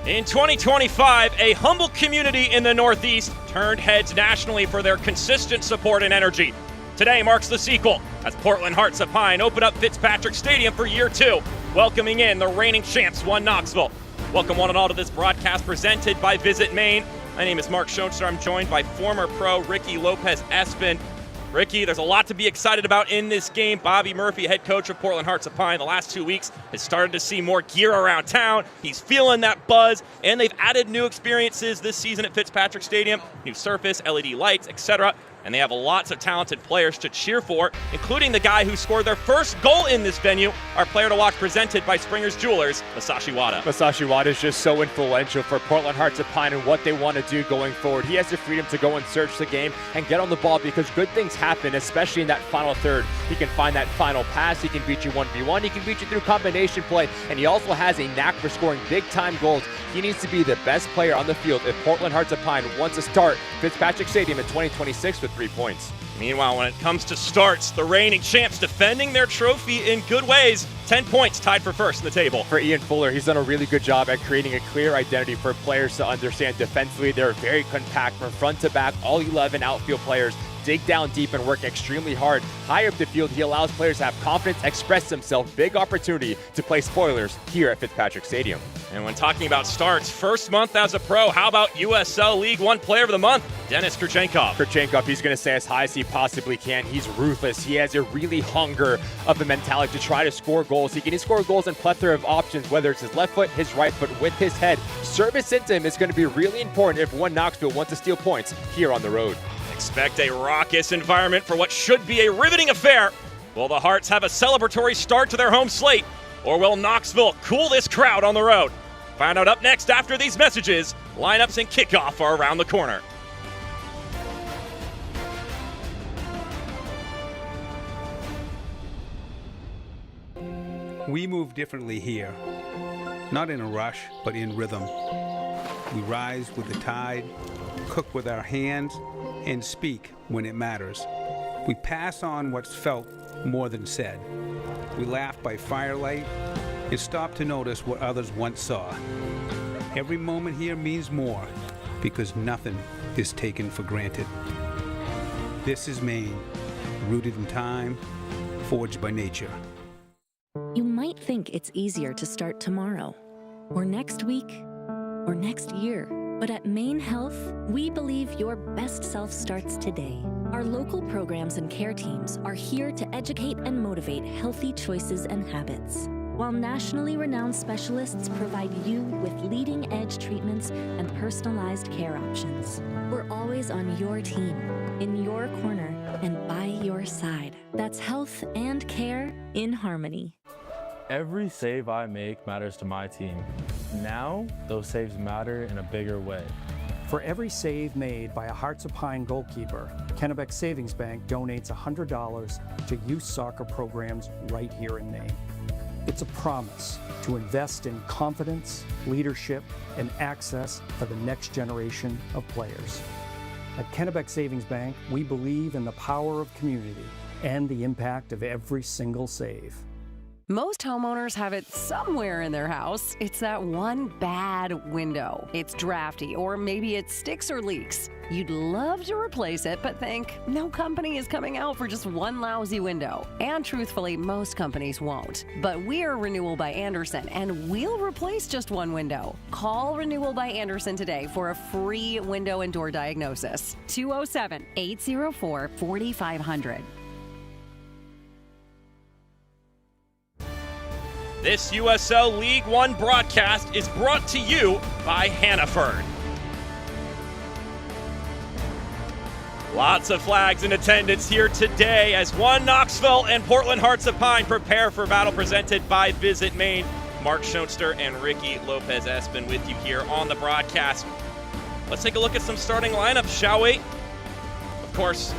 In 2025, a humble community in the Northeast turned heads nationally for their consistent support and energy. Today marks the sequel as Portland Hearts of Pine open up Fitzpatrick Stadium for year 2, welcoming in the reigning champs, One Knoxville. Welcome one and all to this broadcast presented by Visit Maine. My name is Mark Schoenster. I'm joined by former pro Ricky Lopez-Espin. Ricky, there's a lot to be excited about in this game. Bobby Murphy, head coach of Portland Hearts of Pine, the last 2 weeks has started to see more gear around town. He's feeling that buzz, and they've added new experiences this season at Fitzpatrick Stadium, new surface, LED lights, etc. And they have lots of talented players to cheer for, including the guy who scored their first goal in this venue, our player to watch presented by Springer's Jewelers, Masashi Wada. Masashi Wada is just so influential for Portland Hearts of Pine and what they want to do going forward. He has the freedom to go and search the game and get on the ball because good things happen, especially in that final third. He can find that final pass, he can beat you 1v1, he can beat you through combination play, and he also has a knack for scoring big-time goals. He needs to be the best player on the field if Portland Hearts of Pine wants to start Fitzpatrick Stadium in 2026 with 3 points. Meanwhile, when it comes to starts, the reigning champs defending their trophy in good ways. 10 points tied for first in the table. For Ian Fuller, he's done a really good job at creating a clear identity for players to understand defensively. They're very compact from front to back. All 11 outfield players dig down deep and work extremely hard. High up the field, he allows players to have confidence, express themselves. Big opportunity to play spoilers here at Fitzpatrick Stadium. And when talking about starts, first month as a pro, how about USL League One Player of the Month, Denis Kurchenkov? Kurchenkov, he's going to stay as high as he possibly can. He's ruthless. He has a really hunger of a mentality to try to score goals. He can score goals in plethora of options, whether it's his left foot, his right foot, with his head. Service into him is going to be really important if One Knoxville wants to steal points here on the road. Expect a raucous environment for what should be a riveting affair. Will the Hearts have a celebratory start to their home slate, or will Knoxville cool this crowd on the road? Find out up next after these messages. Lineups and kickoff are around the corner. We move differently here, not in a rush, but in rhythm. We rise with the tide, cook with our hands, and speak when it matters. We pass on what's felt more than said. We laugh by firelight and stop to notice what others once saw. Every moment here means more because nothing is taken for granted. This is Maine, rooted in time, forged by nature. You might think it's easier to start tomorrow, or next week, or next year. But at Maine Health, we believe your best self starts today. Our local programs and care teams are here to educate and motivate healthy choices and habits, while nationally renowned specialists provide you with leading-edge treatments and personalized care options. We're always on your team, in your corner, and by your side. That's health and care in harmony. Every save I make matters to my team. Now, those saves matter in a bigger way. For every save made by a Hearts of Pine goalkeeper, Kennebec Savings Bank donates $100 to youth soccer programs right here in Maine. It's a promise to invest in confidence, leadership, and access for the next generation of players. At Kennebec Savings Bank, we believe in the power of community and the impact of every single save. Most homeowners have it somewhere in their house. It's that one bad window. It's drafty, or maybe it sticks or leaks. You'd love to replace it, but think, no company is coming out for just one lousy window. And truthfully, most companies won't. But we're Renewal by Andersen, and we'll replace just one window. Call Renewal by Andersen today for a free window and door diagnosis. 207-804-4500. This USL League One broadcast is brought to you by Hannaford. Lots of flags in attendance here today as One Knoxville and Portland Hearts of Pine prepare for battle presented by Visit Maine. Mark Schoenster and Ricky Lopez-Espin with you here on the broadcast. Let's take a look at some starting lineups, shall we? Of course,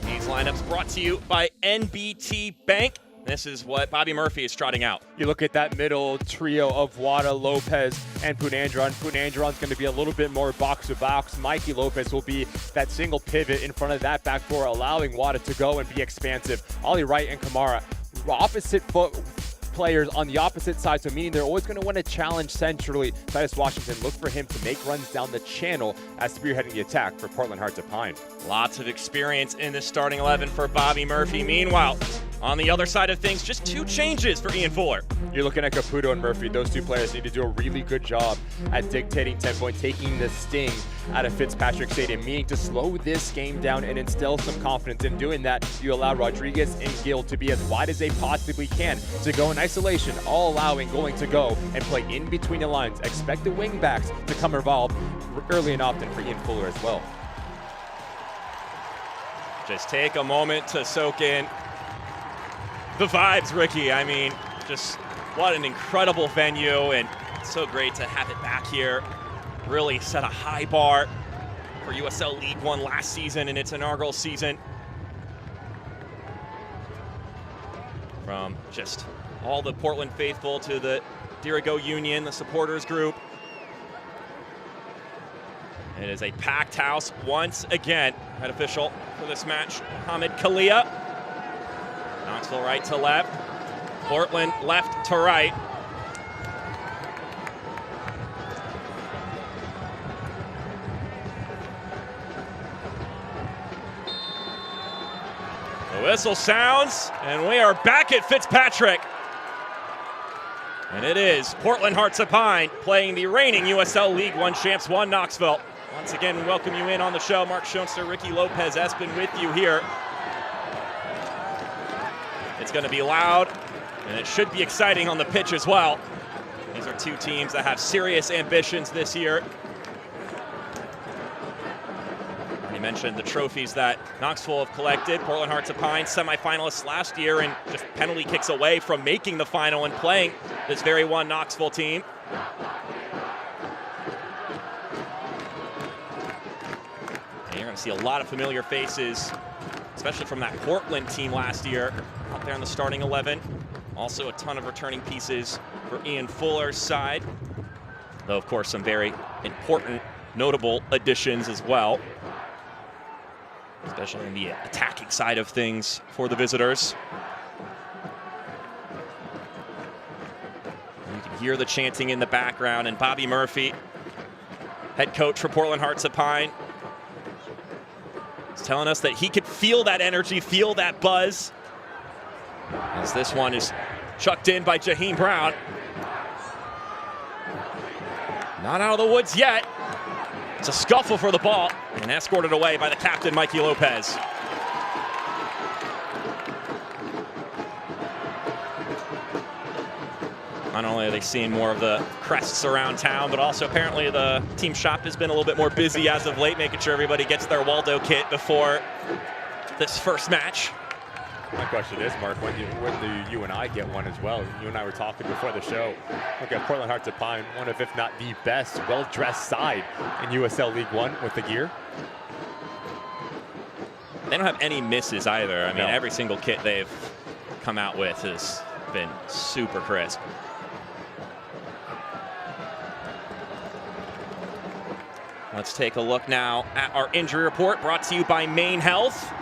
these lineups brought to you by NBT Bank. This is what Bobby Murphy is trotting out. You look at that middle trio of Wada, Lopez, and Punandron. Punandron's going to be a little bit more box-to-box. Mikey Lopez will be that single pivot in front of that back four, allowing Wada to go and be expansive. Ollie Wright and Kamara, opposite foot players on the opposite side, so meaning they're always going to want to challenge centrally. Titus Washington, look for him to make runs down the channel as spearheading the attack for Portland Hearts of Pine. Lots of experience in this starting 11 for Bobby Murphy. Meanwhile, on the other side of things, just 2 changes for Ian Fuller. You're looking at Caputo and Murphy. Those 2 players need to do a really good job at dictating tempo and taking the sting out of Fitzpatrick Stadium, meaning to slow this game down and instill some confidence. In doing that, you allow Rodriguez and Gill to be as wide as they possibly can, to go in isolation, all allowing going to go and play in between the lines. Expect the wing backs to come involved early and often for Ian Fuller as well. Just take a moment to soak in the vibes, Ricky. I mean, just what an incredible venue, and it's so great to have it back here. Really set a high bar for USL League One last season in its inaugural season. From just all the Portland faithful to the Dirigo Union, the supporters group. It is a packed house once again. Head official for this match, Mohamed Kalia. Knoxville right to left, Portland left to right. The whistle sounds, and we are back at Fitzpatrick. And it is Portland Hearts of Pine playing the reigning USL League One champs, One Knoxville. Once again, we welcome you in on the show. Mark Schoenster, Ricky Lopez-Espin with you here. It's going to be loud, and it should be exciting on the pitch as well. These are 2 teams that have serious ambitions this year. You mentioned the trophies that Knoxville have collected. Portland Hearts of Pine, semifinalists last year, and just penalty kicks away from making the final and playing this very One Knoxville team. And you're going to see a lot of familiar faces, especially from that Portland team last year, out there in the starting 11. Also a ton of returning pieces for Ian Fuller's side, though of course some very important, notable additions as well, especially in the attacking side of things for the visitors. You can hear the chanting in the background, and Bobby Murphy, head coach for Portland Hearts of Pine, is telling us that he could feel that energy, feel that buzz, as this one is chucked in by Jaheim Brown. Not out of the woods yet. It's a scuffle for the ball, and escorted away by the captain, Mikey Lopez. Not only are they seeing more of the crests around town, but also apparently the team shop has been a little bit more busy as of late, making sure everybody gets their Waldo kit before this first match. My question is, Mark, when do you and I get one as well? You and I were talking before the show. Look at Portland Hearts of Pine, one of, if not the best, well-dressed side in USL League One with the gear. They don't have any misses either. I mean, every single kit they've come out with has been super crisp. Let's take a look now at our injury report, brought to you by Maine Health.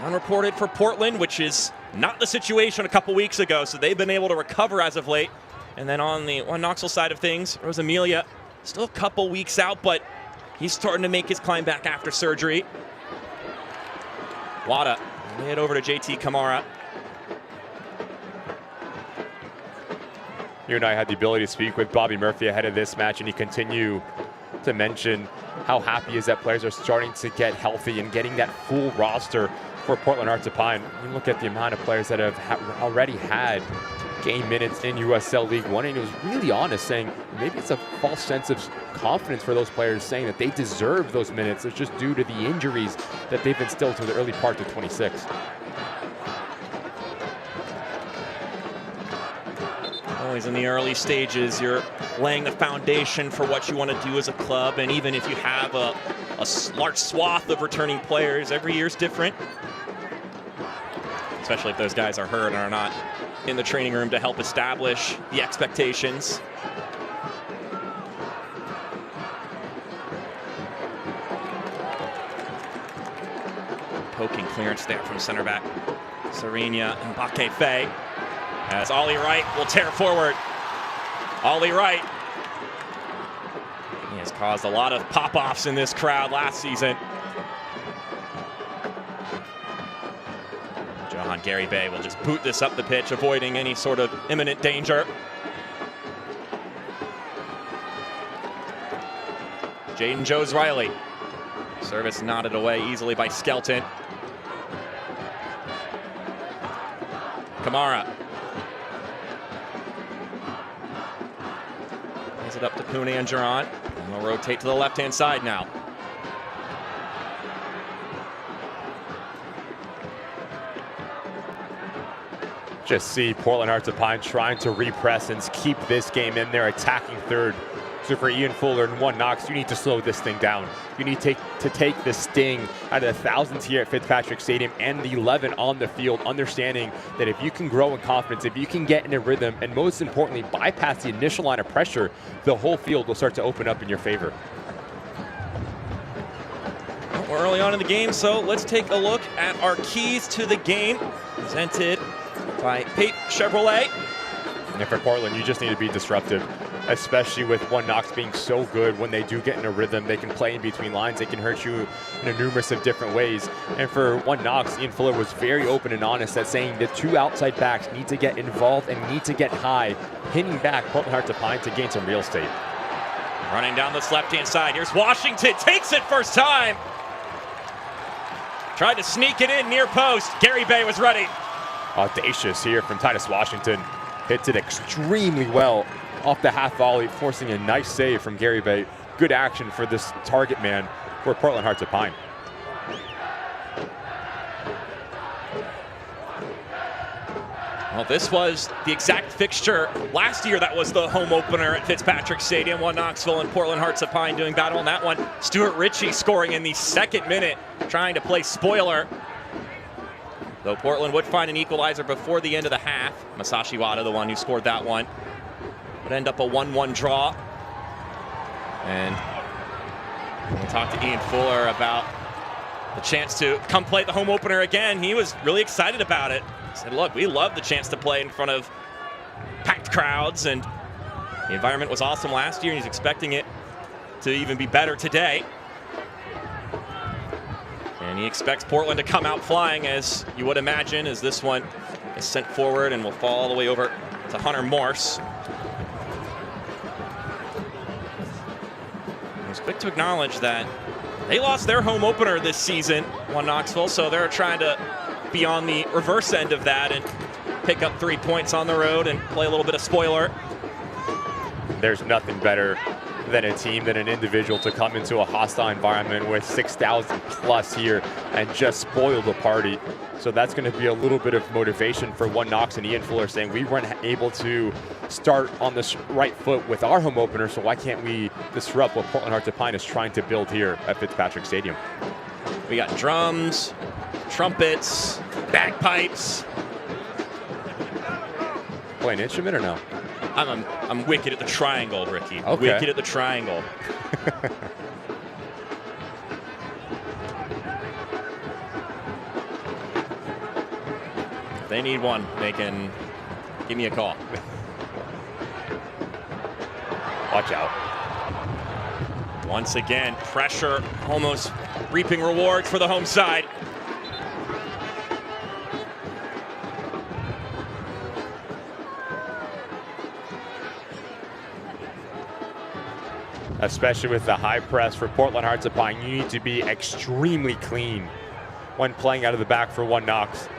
Unreported for Portland, which is not the situation a couple weeks ago, so they've been able to recover as of late. And then on the One Knoxville side of things, Rosamilia, still a couple weeks out, but he's starting to make his climb back after surgery. Wada, head over to JT Kamara. You and I had the ability to speak with Bobby Murphy ahead of this match, and he continued to mention how happy he is that players are starting to get healthy and getting that full roster for Portland Hearts of Pine. You look at the amount of players that have already had game minutes in USL League One, and he was really honest, saying maybe it's a false sense of confidence for those players, saying that they deserve those minutes. It's just due to the injuries that they've instilled through the early part of 26. Always in the early stages, you're laying the foundation for what you want to do as a club, and even if you have a large swath of returning players, every year's different. Especially if those guys are hurt and are not in the training room to help establish the expectations. Poking clearance there from center back Serena and Bakefe. as Ollie Wright will tear forward. Ollie Wright, he has caused a lot of pop-offs in this crowd last season. Johan Gary Bay will just boot this up the pitch, avoiding any sort of imminent danger. Jaden Joes Riley. Service nodded away easily by Skelton. Kamara. Plays it up to Pune and Geron. And they'll rotate to the left-hand side now. Just see Portland Hearts of Pine trying to repress and keep this game in there, attacking third. So for Ian Fuller and One Knox, you need to slow this thing down. You need to take the sting out of the thousands here at Fitzpatrick Stadium and the 11 on the field, understanding that if you can grow in confidence, if you can get in a rhythm, and most importantly, bypass the initial line of pressure, the whole field will start to open up in your favor. Well, we're early on in the game, so let's take a look at our keys to the game, presented by Pape Chevrolet. And for Portland, you just need to be disruptive, especially with One Knox being so good. When they do get in a rhythm, they can play in between lines. They can hurt you in a numerous of different ways. And for One Knox, Ian Fuller was very open and honest at saying the two outside backs need to get involved and need to get high, pinning back Portland Hearts of Pine to gain some real estate. Running down this left-hand side. Here's Washington. Takes it first time. Tried to sneak it in near post. Gary Bay was ready. Audacious here from Titus Washington. Hits it extremely well off the half volley, forcing a nice save from Gary Bay. Good action for this target man for Portland Hearts of Pine. Well, this was the exact fixture last year. That was the home opener at Fitzpatrick Stadium. One Knoxville and Portland Hearts of Pine doing battle on that one. Stuart Ritchie scoring in the second minute, trying to play spoiler. Though Portland would find an equalizer before the end of the half. Masashi Wada, the one who scored that one. Would end up a 1-1 draw. And we'll talk to Ian Fuller about the chance to come play the home opener again. He was really excited about it. He said, look, we love the chance to play in front of packed crowds, and the environment was awesome last year, and he's expecting it to even be better today. And he expects Portland to come out flying, as you would imagine, as this one is sent forward and will fall all the way over to Hunter Morse. He's quick to acknowledge that they lost their home opener this season, One Knoxville, so they're trying to be on the reverse end of that and pick up 3 points on the road and play a little bit of spoiler. There's nothing better than a team, than an individual to come into a hostile environment with 6,000 plus here and just spoil the party. So that's going to be a little bit of motivation for One Knox and Ian Fuller, saying we weren't able to start on this right foot with our home opener, so why can't we disrupt what Portland Hearts of Pine is trying to build here at Fitzpatrick Stadium? We got drums, trumpets, bagpipes. Play an instrument or no? I'm wicked at the triangle, Ricky. Okay. Wicked at the triangle. If they need one, they can give me a call. Watch out. Once again, pressure almost reaping rewards for the home side. Especially with the high press for Portland Hearts of Pine, you need to be extremely clean when playing out of the back for One Knox.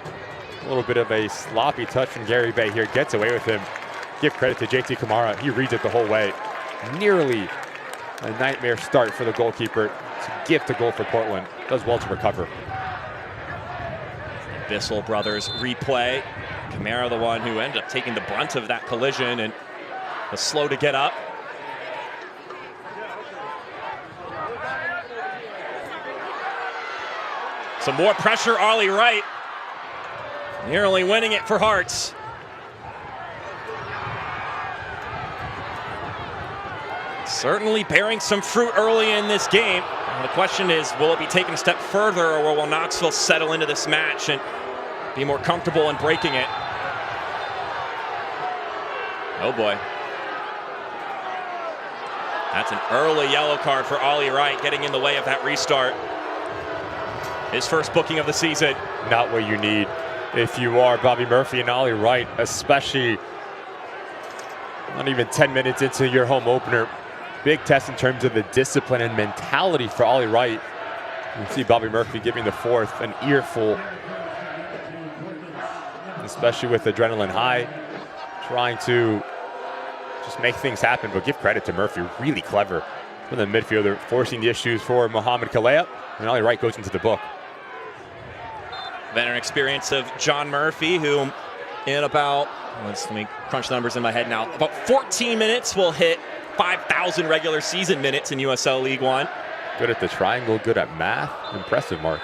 A little bit of a sloppy touch from Gary Bay here, gets away with him. Give credit to JT Kamara, he reads it the whole way. Nearly a nightmare start for the goalkeeper. It's a gift to goal for Portland, does well to recover. Bissell brothers replay. Kamara, the one who ended up taking the brunt of that collision and was slow to get up. Some more pressure, Ollie Wright. Nearly winning it for Hearts. Certainly bearing some fruit early in this game. The question is, will it be taken a step further, or will Knoxville settle into this match and be more comfortable in breaking it? Oh boy. That's an early yellow card for Ollie Wright, getting in the way of that restart. His first booking of the season. Not what you need if you are Bobby Murphy and Ollie Wright, especially not even 10 minutes into your home opener. Big test in terms of the discipline and mentality for Ollie Wright. You see Bobby Murphy giving the fourth an earful, especially with adrenaline high, trying to just make things happen. But give credit to Murphy, really clever from the midfielder, forcing the issues for Mohamed Kalea, and Ollie Wright goes into the book. Veteran experience of John Murphy, who in about, let me crunch the numbers in my head now, about 14 minutes will hit 5,000 regular season minutes in USL League One. Good at the triangle, good at math. Impressive, Mark.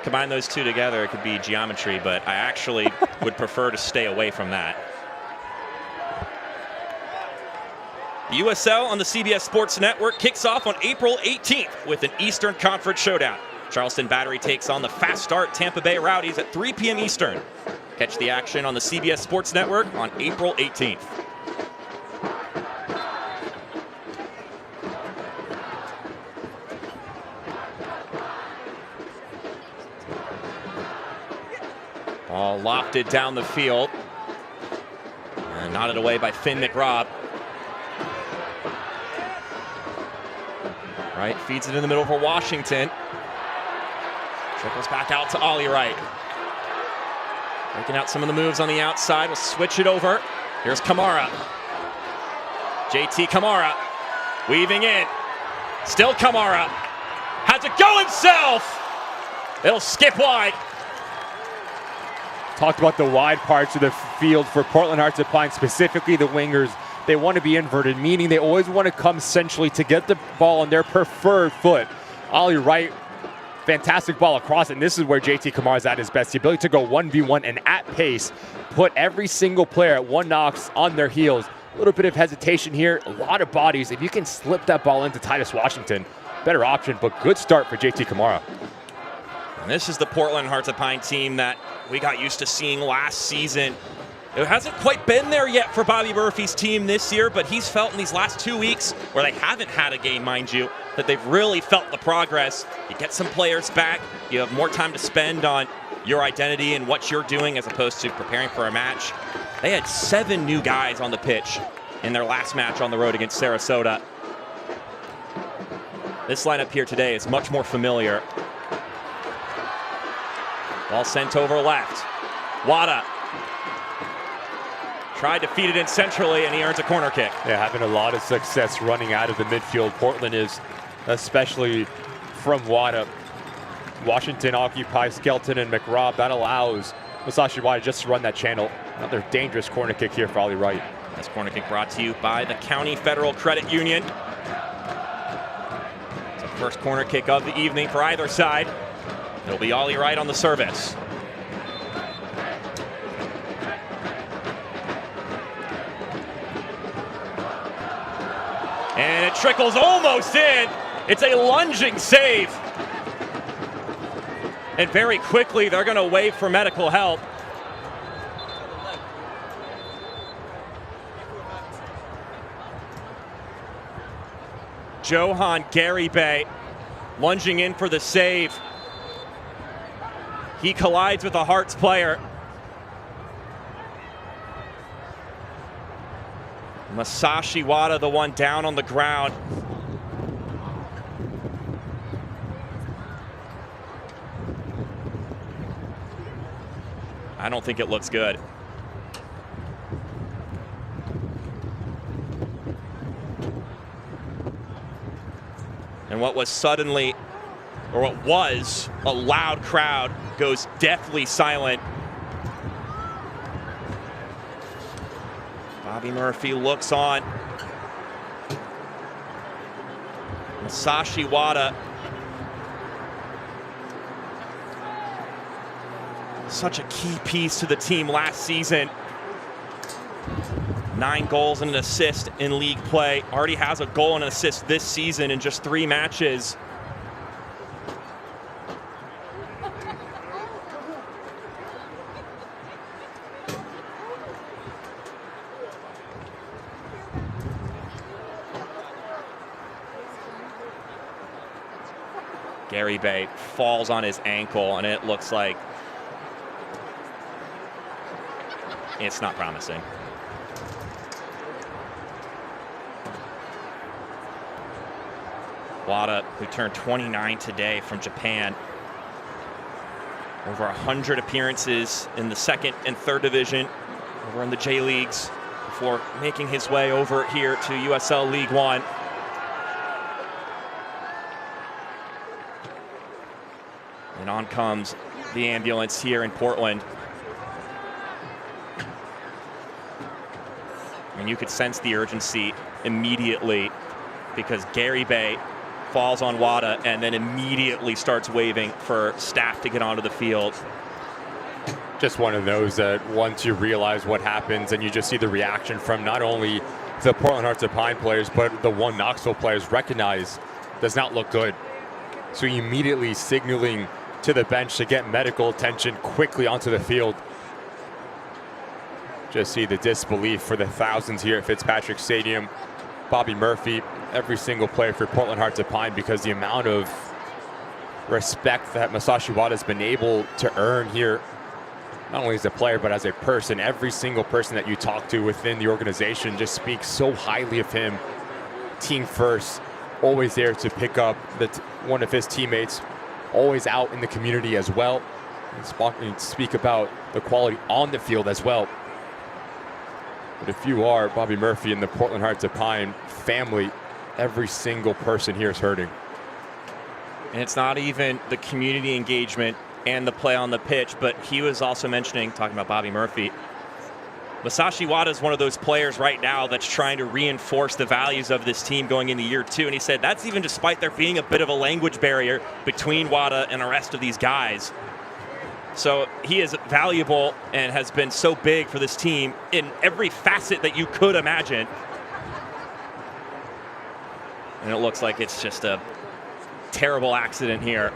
Combine those two together, it could be geometry, but I actually would prefer to stay away from that. The USL on the CBS Sports Network kicks off on April 18th with an Eastern Conference showdown. Charleston Battery takes on the fast start Tampa Bay Rowdies at 3 p.m. Eastern. Catch the action on the CBS Sports Network on April 18th. Ball lofted down the field. And nodded away by Finn McRobb. Wright feeds it in the middle for Washington. Trickles back out to Ollie Wright. Breaking out some of the moves on the outside. We'll switch it over. Here's Kamara. JT Kamara weaving in. Still Kamara. Has it go himself. It'll skip wide. Talked about the wide parts of the field for Portland Hearts of Pine, specifically the wingers. They want to be inverted, meaning they always want to come centrally to get the ball on their preferred foot. Ollie Wright, fantastic ball across, and this is where JT Kamara is at his best. The ability to go 1v1 and at pace, put every single player at one knocks on their heels. A little bit of hesitation here, a lot of bodies. If you can slip that ball into Titus Washington, better option, but good start for JT Kamara. And this is the Portland Hearts of Pine team that we got used to seeing last season. It hasn't quite been there yet for Bobby Murphy's team this year, but he's felt in these last 2 weeks, where they haven't had a game, mind you, that they've really felt the progress. You get some players back, you have more time to spend on your identity and what you're doing as opposed to preparing for a match. They had 7 new guys on the pitch in their last match on the road against Sarasota. This lineup here today is much more familiar. Ball sent over left. Wada tried to feed it in centrally, and he earns a corner kick. Yeah, having a lot of success running out of the midfield. Portland is, especially from Wada. Washington occupies Skelton and McRobb. That allows Masashi Wada just to run that channel. Another dangerous corner kick here for Ollie Wright. This corner kick brought to you by the County Federal Credit Union. It's the first corner kick of the evening for either side. It'll be Ollie Wright on the service. And it trickles almost in. It's a lunging save. And very quickly, they're going to wait for medical help. Johan Garibay lunging in for the save. He collides with a Hearts player. Masashi Wada, the one down on the ground. I don't think it looks good. And what was suddenly, or what was a loud crowd, goes deathly silent. Bobby Murphy looks on. Masashi Wada. Such a key piece to the team last season. 9 goals and an assist in league play. Already has a goal and an assist this season in just 3 matches. Gary Bay falls on his ankle, and it looks like it's not promising. Wada, who turned 29 today from Japan. Over 100 appearances in the second and third division, over in the J Leagues, before making his way over here to USL League One. And on comes the ambulance here in Portland. And you could sense the urgency immediately, because Gary Bay falls on Wada and then immediately starts waving for staff to get onto the field. Just one of those that once you realize what happens and you just see the reaction from not only the Portland Hearts of Pine players, but the one Knoxville players recognize does not look good. So immediately signaling to the bench to get medical attention quickly onto the field. Just see the disbelief for the thousands here at Fitzpatrick Stadium. Bobby Murphy, every single player for Portland Hearts of Pine, because the amount of respect that Masashi Wada has been able to earn here, not only as a player, but as a person. Every single person that you talk to within the organization just speaks so highly of him. Team first, always there to pick up one of his teammates, always out in the community as well. And speak about the quality on the field as well. But if you are Bobby Murphy and the Portland Hearts of Pine family, every single person here is hurting. And it's not even the community engagement and the play on the pitch, but he was also mentioning, talking about Bobby Murphy, Masashi Wada is one of those players right now that's trying to reinforce the values of this team going into year 2. And he said that's even despite there being a bit of a language barrier between Wada and the rest of these guys. So he is valuable and has been so big for this team in every facet that you could imagine. And it looks like it's just a terrible accident here.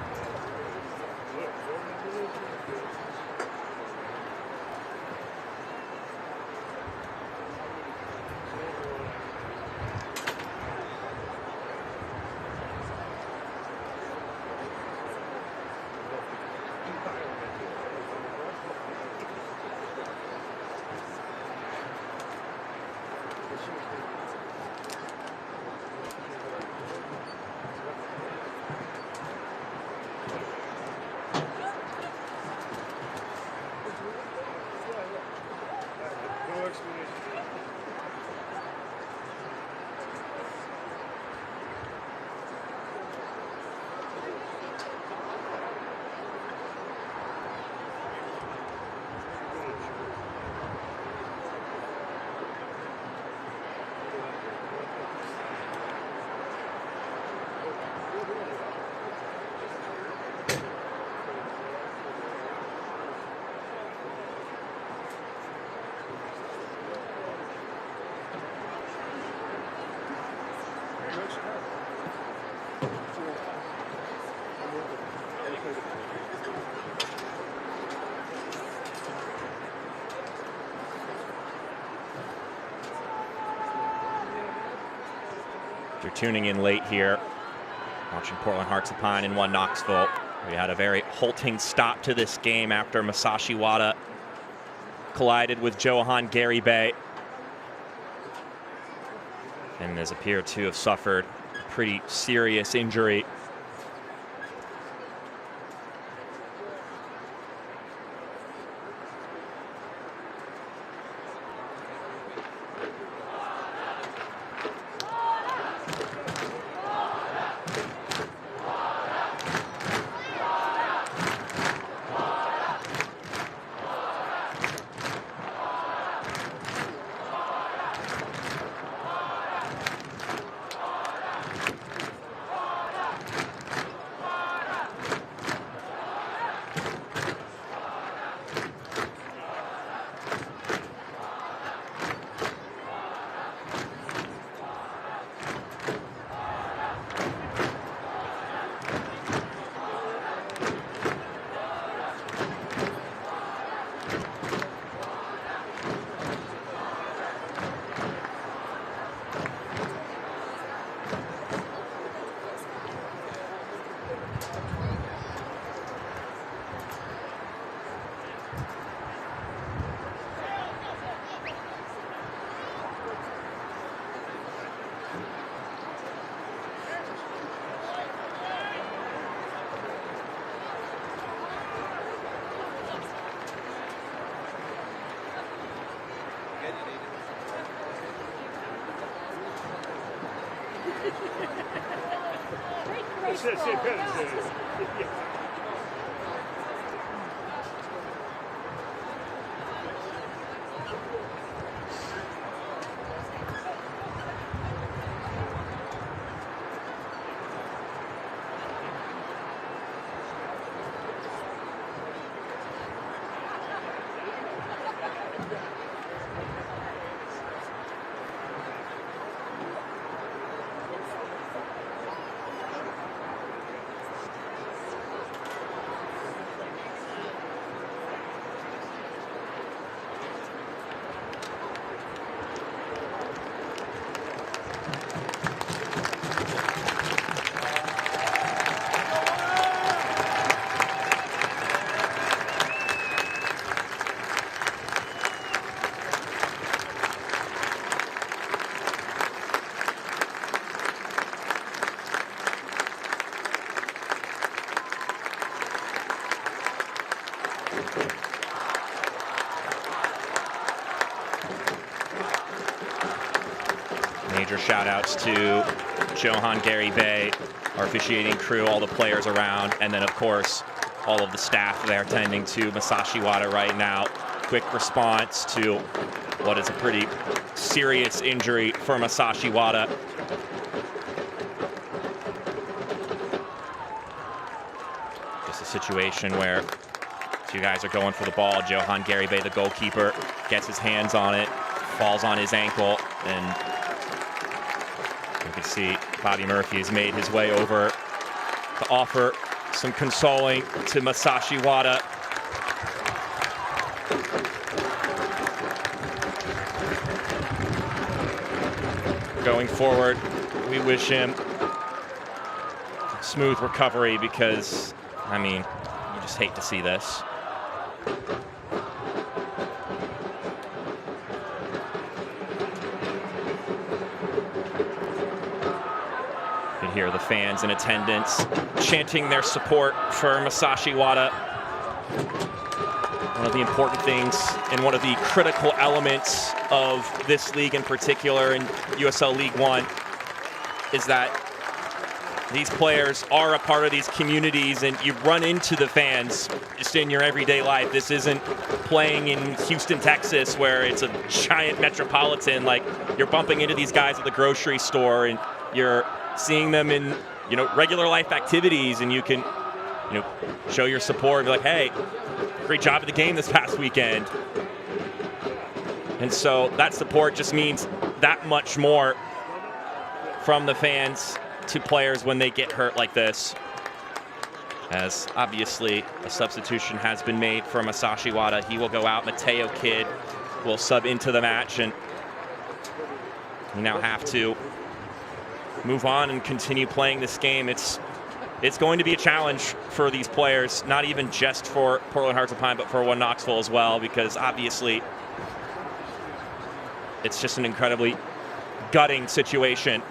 If you're tuning in late here, watching Portland Hearts of Pine and 1 Knoxville, we had a very halting stop to this game after Masashi Wada collided with Johan Gary Bay, and has appeared to have suffered a pretty serious injury. Major shout outs to Johan Gary Bay, our officiating crew, all the players around, and then of course all of the staff there tending to Masashi Wada right now. Quick response to what is a pretty serious injury for Masashi Wada. Just a situation where two guys are going for the ball. Johan Gary Bay, the goalkeeper, gets his hands on it, falls on his ankle, and you can see Bobby Murphy has made his way over to offer some consoling to Masashi Wada. Going forward, we wish him smooth recovery because, I mean, you just hate to see this. You can hear the fans in attendance chanting their support for Masashi Wada. One of the important things and one of the critical elements of this league in particular, in USL League One, is that these players are a part of these communities and you run into the fans just in your everyday life. This isn't playing in Houston, Texas, where it's a giant metropolitan. Like, you're bumping into these guys at the grocery store and you're seeing them in, you know, regular life activities, and you can, you know, show your support and be like, hey, great job at the game this past weekend. And so that support just means that much more from the fans to players when they get hurt like this. As obviously a substitution has been made for Masashi Wada. He will go out. Mateo Kidd will sub into the match, and we now have to move on and continue playing this game. It's going to be a challenge for these players, not even just for Portland Hearts of Pine, but for Knoxville as well, because obviously it's just an incredibly gutting situation.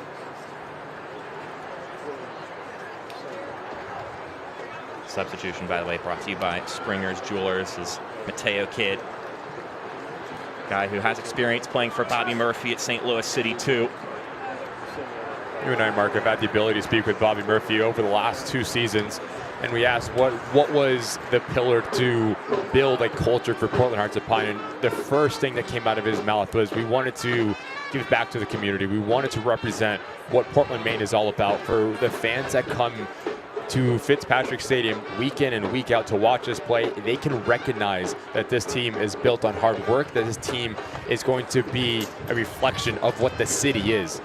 Substitution, by the way, brought to you by Springer's Jewelers, is Mateo Kidd, guy who has experience playing for Bobby Murphy at St. Louis City too. You and I, Mark, have had the ability to speak with Bobby Murphy over the last 2 seasons, and we asked what was the pillar to build a culture for Portland Hearts of Pine, and the first thing that came out of his mouth was we wanted to give back to the community. We wanted to represent what Portland, Maine is all about for the fans that come to Fitzpatrick Stadium week in and week out to watch us play. They can recognize that this team is built on hard work, that this team is going to be a reflection of what the city is.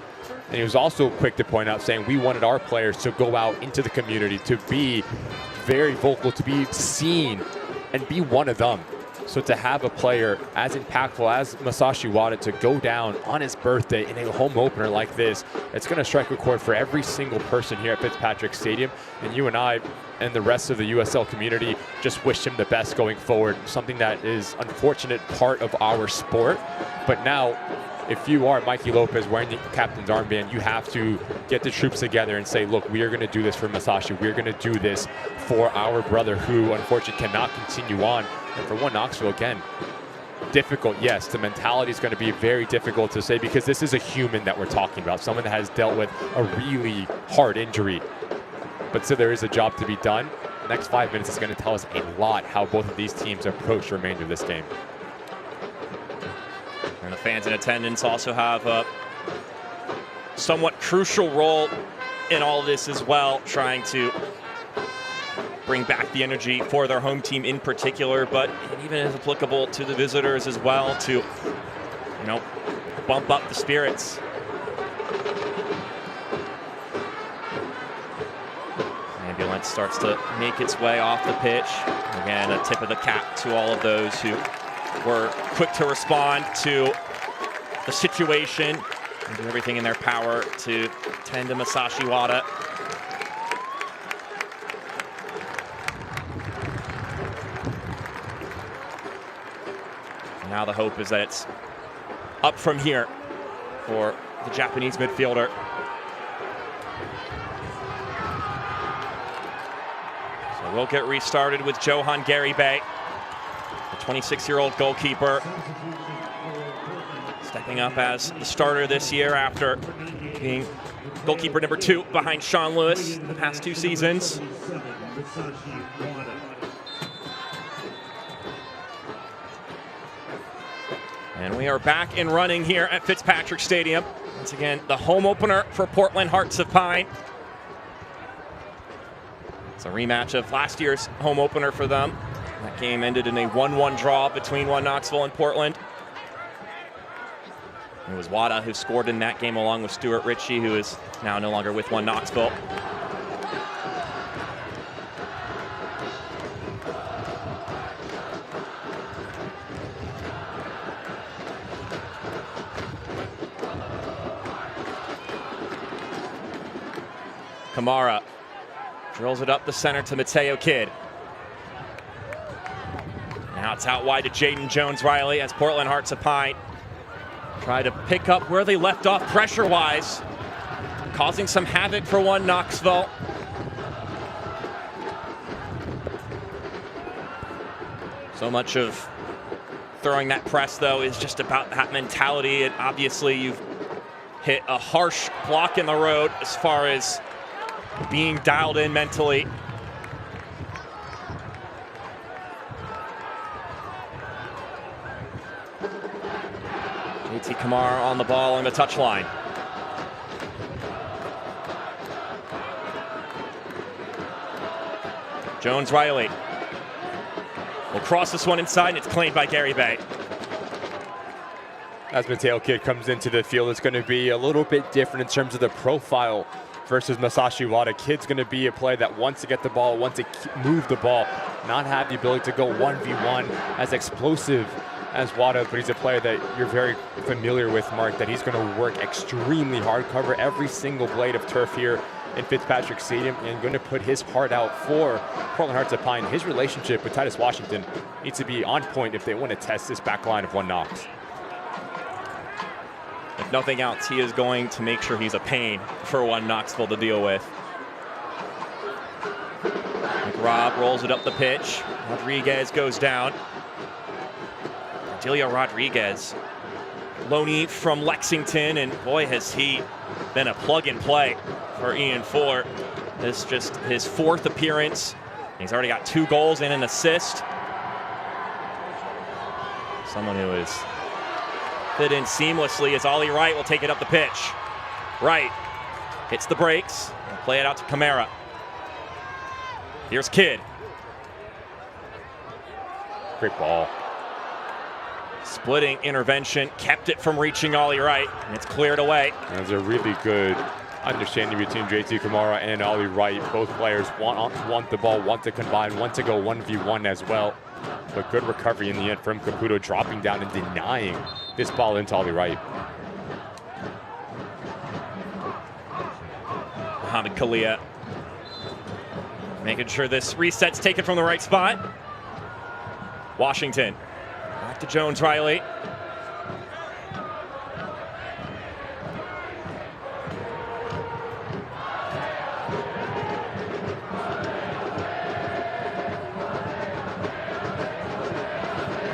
And he was also quick to point out, saying we wanted our players to go out into the community, to be very vocal, to be seen and be one of them. So to have a player as impactful as Masashi Wada to go down on his birthday in a home opener like this, it's going to strike a chord for every single person here at Fitzpatrick Stadium. And you and I and the rest of the USL community just wish him the best going forward. Something that is unfortunate part of our sport. But now, if you are Mikey Lopez wearing the captain's armband, you have to get the troops together and say, look, we are going to do this for Masashi. We're going to do this for our brother who unfortunately cannot continue on. And for Knoxville, again, Difficult, yes. The mentality is going to be very difficult to say because this is a human that we're talking about, someone that has dealt with a really hard injury. But so there is a job to be done. The next 5 minutes is going to tell us a lot how both of these teams approach the remainder of this game. And the fans in attendance also have a somewhat crucial role in all of this as well, trying to bring back the energy for their home team in particular, but it even is applicable to the visitors as well to, you know, bump up the spirits. Ambulance starts to make its way off the pitch. Again, a tip of the cap to all of those who were quick to respond to the situation and do everything in their power to tend to Masashi Wada. Now the hope is that it's up from here for the Japanese midfielder. So we'll get restarted with Johan Garibay, the 26-year-old goalkeeper, stepping up as the starter this year after being goalkeeper number 2 behind Sean Lewis the past 2 seasons. And we are back and running here at Fitzpatrick Stadium. Once again, the home opener for Portland Hearts of Pine. It's a rematch of last year's home opener for them. That game ended in a 1-1 draw between Knoxville and Portland. It was Wada who scored in that game along with Stuart Ritchie, who is now no longer with Knoxville. Kamara drills it up the center to Mateo Kidd. Now it's out wide to Jaden Jones-Riley as Portland Hearts of Pine try to pick up where they left off pressure-wise, causing some havoc for Knoxville. So much of throwing that press, though, is just about that mentality, and obviously you've hit a harsh block in the road as far as being dialed in mentally. JT Kamara on the ball on the touchline. Jones-Riley will cross this one inside, and it's claimed by Garibay. As Mateo Kidd comes into the field, it's going to be a little bit different in terms of the profile versus Masashi Wada. Kidd's going to be a player that wants to get the ball, wants to move the ball, not have the ability to go 1v1 as explosive as Wada, but he's a player that you're very familiar with, Mark, that he's going to work extremely hard, cover every single blade of turf here in Fitzpatrick Stadium, and going to put his heart out for Portland Hearts of Pine. His relationship with Titus Washington needs to be on point if they want to test this back line of Knox. If nothing else, he is going to make sure he's a pain for Knoxville to deal with. Rob rolls it up the pitch. Rodriguez goes down. Delia Rodriguez, loanee from Lexington, and boy, has he been a plug and play for Ian Fuller. This is just his 4th appearance. He's already got 2 goals and an assist. Someone who is fit in seamlessly as Ollie Wright will take it up the pitch. Wright hits the brakes and play it out to Kamara. Here's Kidd. Great ball. Splitting intervention kept it from reaching Ollie Wright, and it's cleared away. There's a really good understanding between JT Kamara and Ollie Wright. Both players want the ball, want to combine, want to go 1v1 as well. But good recovery in the end from Caputo, dropping down and denying this ball into Ollie Wright. Mohamed Kalia making sure this reset's taken from the right spot. Washington back to Jones-Riley.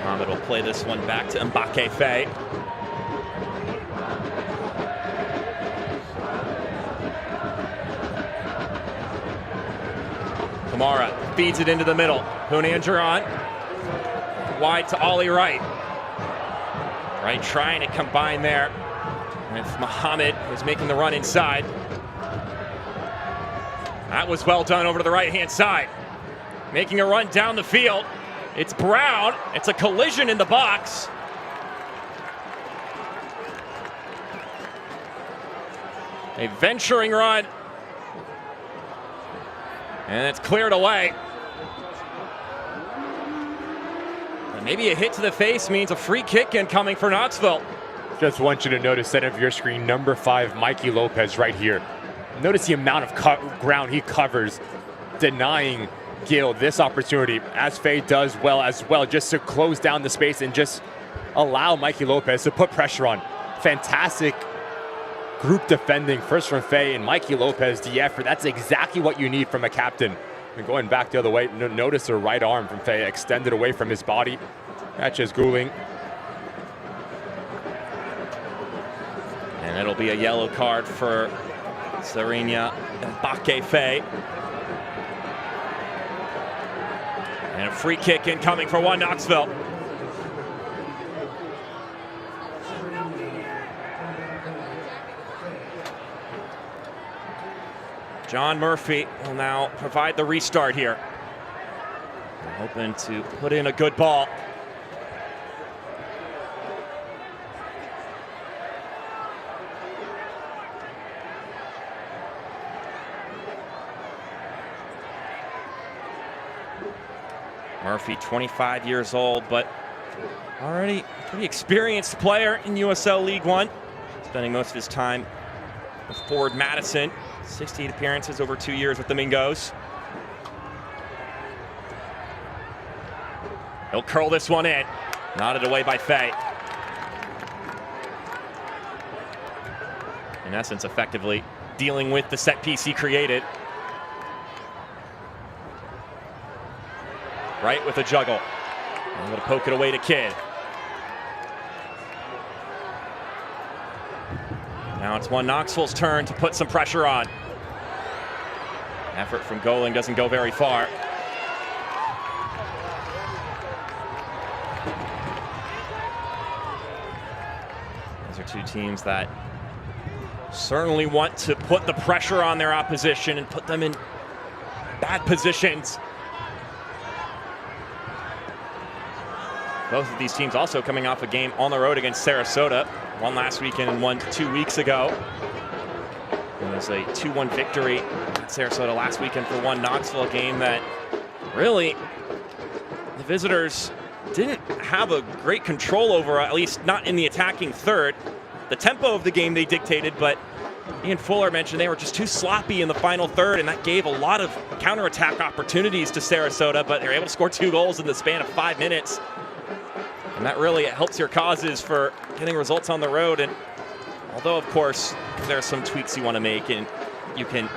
Mohamed will play this one back to Mbake Faye. Kamara feeds it into the middle. Hunan Duran. Wide to Ollie Wright. Wright trying to combine there with Muhammad, who's making the run inside. That was well done over to the right-hand side. Making a run down the field. It's Brown. It's a collision in the box. A venturing run. And it's cleared away. And maybe a hit to the face means a free kick incoming for Knoxville. Just want you to notice center of your screen, number 5, Mikey Lopez right here. Notice the amount of ground he covers, denying Gill this opportunity, as Faye does well as well, just to close down the space and just allow Mikey Lopez to put pressure on. Fantastic group defending, first from Faye and Mikey Lopez, the effort. That's exactly what you need from a captain. And going back the other way, notice the right arm from Faye extended away from his body. Catches Gouling. And it'll be a yellow card for Serena Mbake Faye. And a free kick incoming for One Knoxville. John Murphy will now provide the restart here. Hoping to put in a good ball. Murphy, 25 years old, but already a pretty experienced player in USL League One. Spending most of his time with Ford Madison. 68 appearances over 2 years with the Mingos. He'll curl this one in. Nodded away by Faye. In essence, effectively dealing with the set piece he created. Right with a juggle. I'm going to poke it away to Kidd. Now it's One Knoxville's turn to put some pressure on. Effort from Gouling doesn't go very far. These are two teams that certainly want to put the pressure on their opposition and put them in bad positions. Both of these teams also coming off a game on the road against Sarasota. One last weekend and one 2 weeks ago. It was a 2-1 victory at Sarasota last weekend for One Knoxville, a game that really the visitors didn't have a great control over, at least not in the attacking third. The tempo of the game they dictated, but Ian Fuller mentioned they were just too sloppy in the final third, and that gave a lot of counterattack opportunities to Sarasota, but they were able to score 2 goals in the span of 5 minutes. And that really helps your causes for getting results on the road. And although, of course, there are some tweaks you want to make, and you can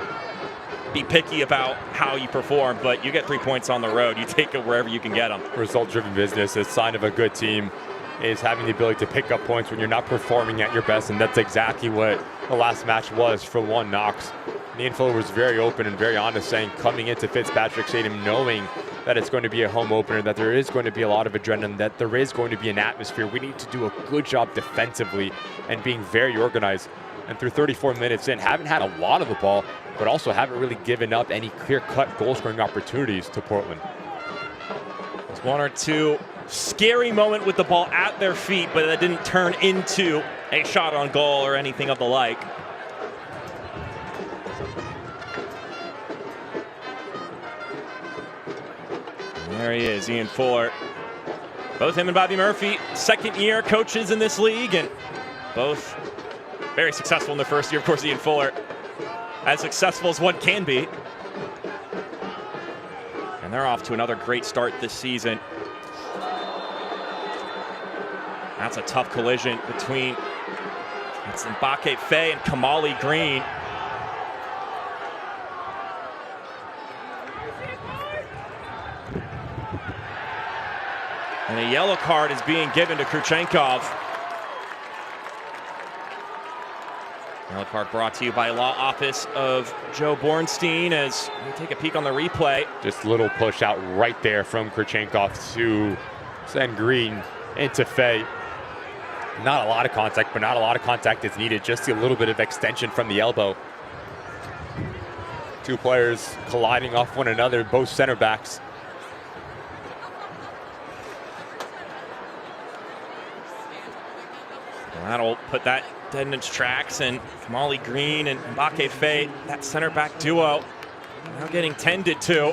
be picky about how you perform, but you get 3 points on the road. You take it wherever you can get them. Result-driven business, a sign of a good team is having the ability to pick up points when you're not performing at your best, and that's exactly what the last match was for One Knox. Ian Fuller was very open and very honest, saying coming into Fitzpatrick Stadium knowing that it's going to be a home opener, that there is going to be a lot of adrenaline, that there is going to be an atmosphere. We need to do a good job defensively and being very organized. And through 34 minutes in, haven't had a lot of the ball, but also haven't really given up any clear-cut goal-scoring opportunities to Portland. It's 1 or 2 scary moment with the ball at their feet, but that didn't turn into a shot on goal or anything of the like. There he is, Ian Fuller. Both him and Bobby Murphy, second-year coaches in this league, and both very successful in their first year. Of course, Ian Fuller, as successful as one can be. And they're off to another great start this season. That's a tough collision between Mbake Faye and Kamali Green. And And a yellow card is being given to Kurchenkov. Yellow card brought to you by Law Office of Joe Bornstein as we take a peek on the replay. Just a little push out right there from Kurchenkov to send Green into Fay. Not a lot of contact, but not a lot of contact is needed. Just a little bit of extension from the elbow. Two players colliding off one another, both center backs. Well, that'll put that dead in its tracks, and Kamali Green and Mbake Faye, that center back duo, now getting tended to.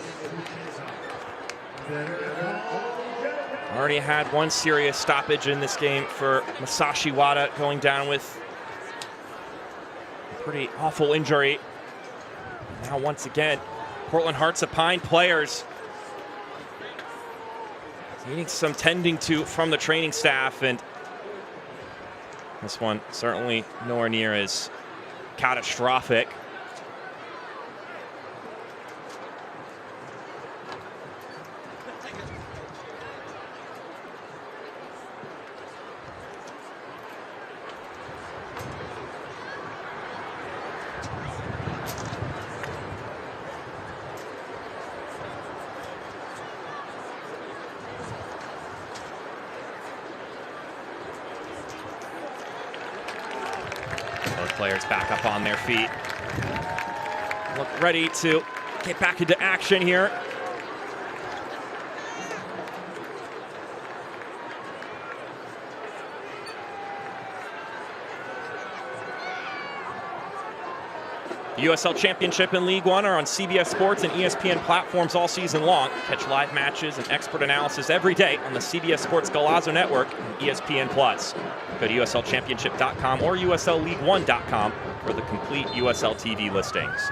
Already had one serious stoppage in this game for Masashi Wada, going down with a pretty awful injury. Now once again, Portland Hearts of Pine players needing some tending to from the training staff, and this one certainly nowhere near as catastrophic. Players back up on their feet. Look ready to get back into action here. The USL Championship and League One are on CBS Sports and ESPN platforms all season long. Catch live matches and expert analysis every day on the CBS Sports Golazo Network and ESPN+. Go to USLChampionship.com or USLLeague1.com for the complete USL TV listings.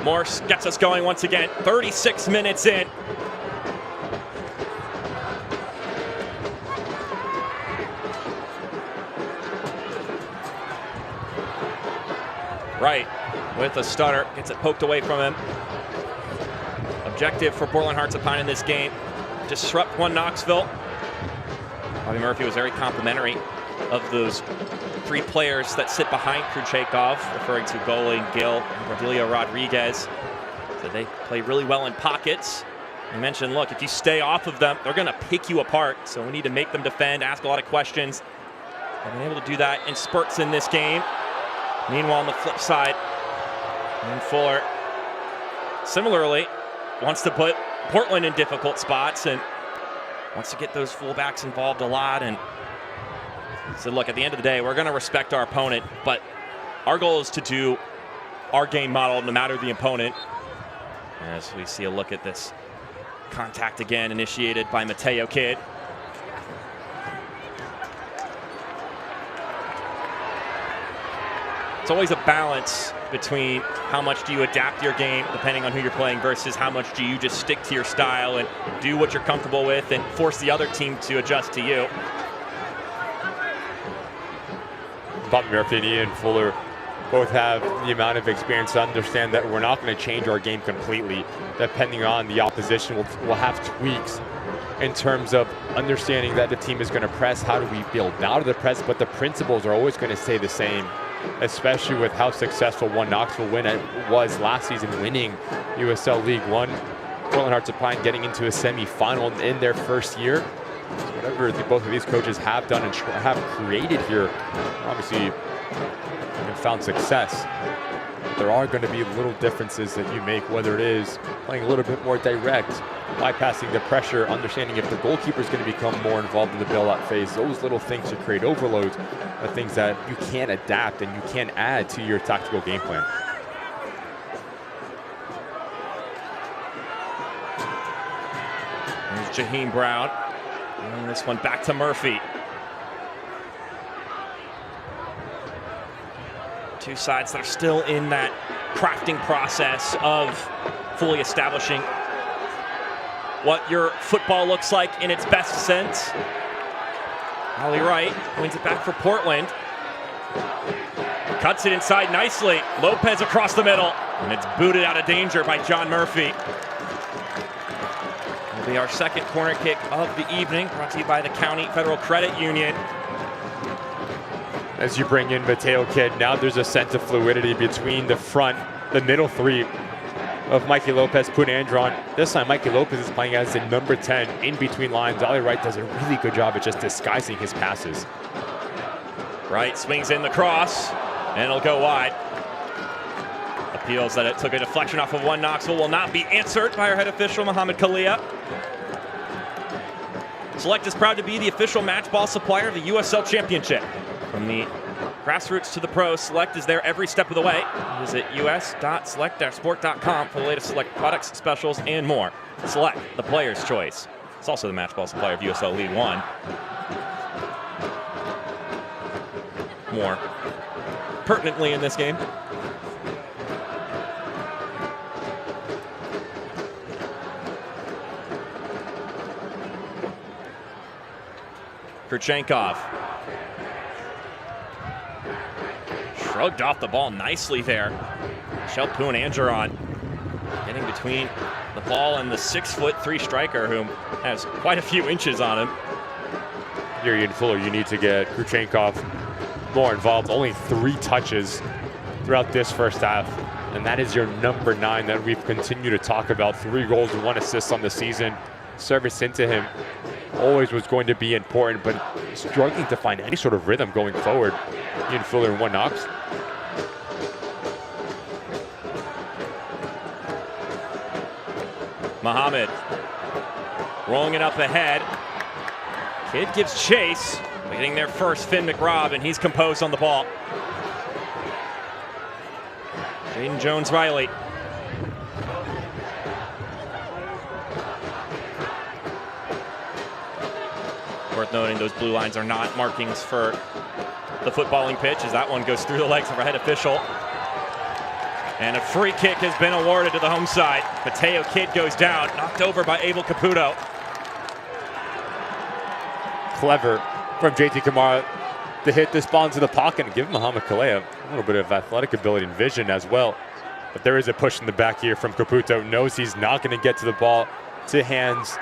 Morse gets us going once again, 36 minutes in. Right, with a stutter, gets it poked away from him. Objective for Portland Hearts of Pine in this game: disrupt one Knoxville. Bobby Murphy was very complimentary of those three players that sit behind Kurchenkov, referring to goalie Gil and Cordelia Rodriguez. So they play really well in pockets. He mentioned, look, if you stay off of them, they're going to pick you apart. So we need to make them defend, ask a lot of questions. They've been able to do that in spurts in this game. Meanwhile, on the flip side, Ian Fuller similarly wants to put Portland in difficult spots and wants to get those fullbacks involved a lot. And said, look, at the end of the day, we're going to respect our opponent, but our goal is to do our game model no matter the opponent. As we see a look at this contact again, initiated by Mateo Kidd. It's always a balance between how much do you adapt your game depending on who you're playing versus how much do you just stick to your style and do what you're comfortable with and force the other team to adjust to you. Bobby Murphy and Ian Fuller both have the amount of experience to understand that we're not going to change our game completely. Depending on the opposition, we'll have tweaks in terms of understanding that the team is going to press. How do we build out of the press? But the principles are always going to stay the same, especially with how successful one Knoxville win was last season, winning USL League One. Portland Hearts of Pine getting into a semi-final in their first year. So whatever both of these coaches have done and have created here, obviously found success. There are going to be little differences that you make, whether it is playing a little bit more direct, bypassing the pressure, understanding if the goalkeeper is going to become more involved in the build-out phase. Those little things to create overloads are things that you can adapt and you can add to your tactical game plan. There's Jaheim Brown. And this one back to Murphy. Two sides that are still in that crafting process of fully establishing what your football looks like in its best sense. Ollie Wright wins it back for Portland. Cuts it inside nicely. Lopez across the middle. And it's booted out of danger by John Murphy. It'll be our second corner kick of the evening, brought to you by the County Federal Credit Union. As you bring in Mateo Kidd, now there's a sense of fluidity between the middle three of Mikey Lopez, Punandron. This time, Mikey Lopez is playing as the number 10 in between lines. Ollie Wright does a really good job at just disguising his passes. Wright swings in the cross, and it'll go wide. Appeals that it took a deflection off of one Knoxville will not be answered by our head official, Mohamed Kalia. Select is proud to be the official match ball supplier of the USL Championship. From the grassroots to the pros, Select is there every step of the way. Visit us.select-sport.com for the latest Select products, specials, and more. Select, the player's choice. It's also the match ball supplier of USL League One. More pertinently in this game. Kurchenkov. Shrugged off the ball nicely there. Michel Punandron getting between the ball and the 6'3" striker who has quite a few inches on him. Ian Fuller, you need to get Kurchenkov more involved. Only 3 touches throughout this first half. And that is your number 9 that we've continued to talk about. 3 goals and 1 assist on the season. Service into him always was going to be important, but struggling to find any sort of rhythm going forward. Ian Fuller and 1 knocks. Mohamed rolling it up ahead. Kidd gives chase, getting there first, Finn McRobb, and he's composed on the ball. Jaden Jones-Riley. Worth noting, those blue lines are not markings for the footballing pitch, as that one goes through the legs of our head official. And a free kick has been awarded to the home side. Mateo Kidd goes down, knocked over by Abel Caputo. Clever from JT Kamara to hit this ball into the pocket and give Mohamed Kalea a little bit of athletic ability and vision as well. But there is a push in the back here from Caputo. Knows he's not going to get to the ball, to hands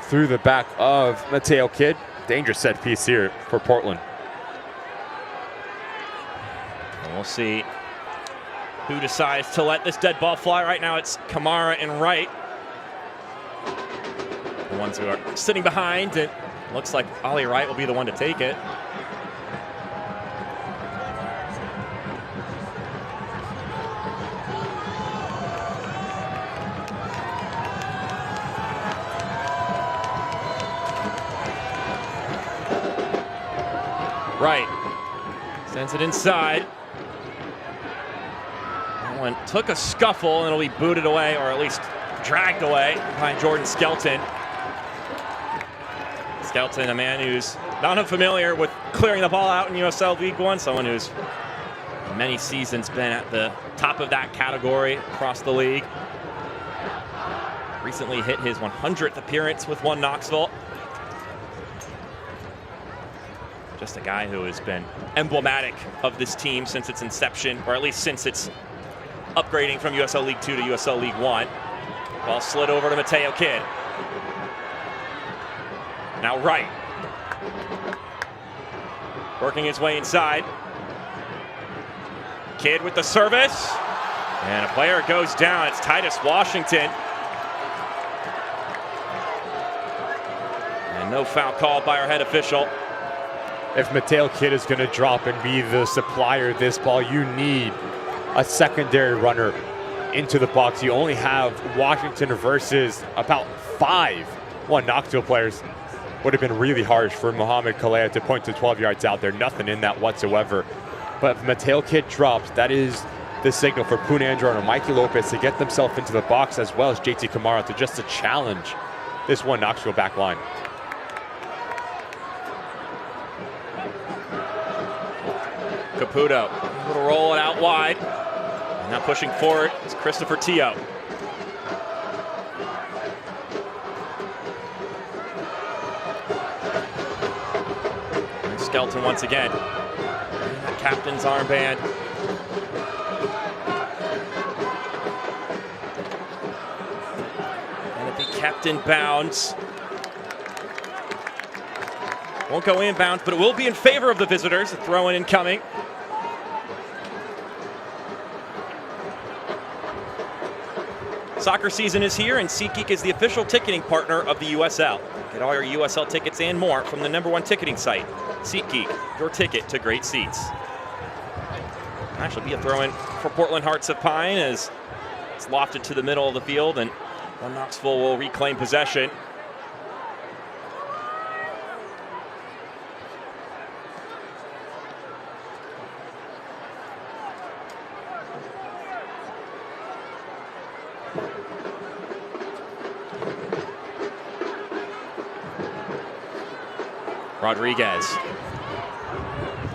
through the back of Mateo Kidd. Dangerous set piece here for Portland. And we'll see who decides to let this dead ball fly. Right now it's Kamara and Wright, the ones who are sitting behind. It looks like Ollie Wright will be the one to take it. Wright sends it inside. That one took a scuffle and it'll be booted away, or at least dragged away by Jordan Skelton. Skelton, a man who's not unfamiliar with clearing the ball out in USL League One, someone who's many seasons been at the top of that category across the league. Recently hit his 100th appearance with one Knoxville. Just a guy who has been emblematic of this team since its inception, or at least since its upgrading from USL League Two to USL League One. Ball slid over to Mateo Kidd. Now Wright. Working his way inside. Kidd with the service. And a player goes down. It's Titus Washington. And no foul called by our head official. If Mateo Kidd is going to drop and be the supplier of this ball, you need a secondary runner into the box. You only have Washington versus about 5 Knoxville players. Would have been really harsh for Mohamed Kalea to point to 12 yards out there. Nothing in that whatsoever. But if Mateo Kidd drops, that is the signal for Punandron and Mikey Lopez to get themselves into the box, as well as JT Kamara to just to challenge this Knoxville back line. Caputo able to roll it out wide. And now pushing forward is Christopher Teo. And Skelton once again. The captain's armband. And it kept in bounds. Won't go inbounds, but it will be in favor of the visitors. A throw-in incoming. Soccer season is here, and SeatGeek is the official ticketing partner of the USL. Get all your USL tickets and more from the #1 ticketing site, SeatGeek, your ticket to great seats. Actually be a throw-in for Portland Hearts of Pine as it's lofted to the middle of the field, and Knoxville will reclaim possession. Rodriguez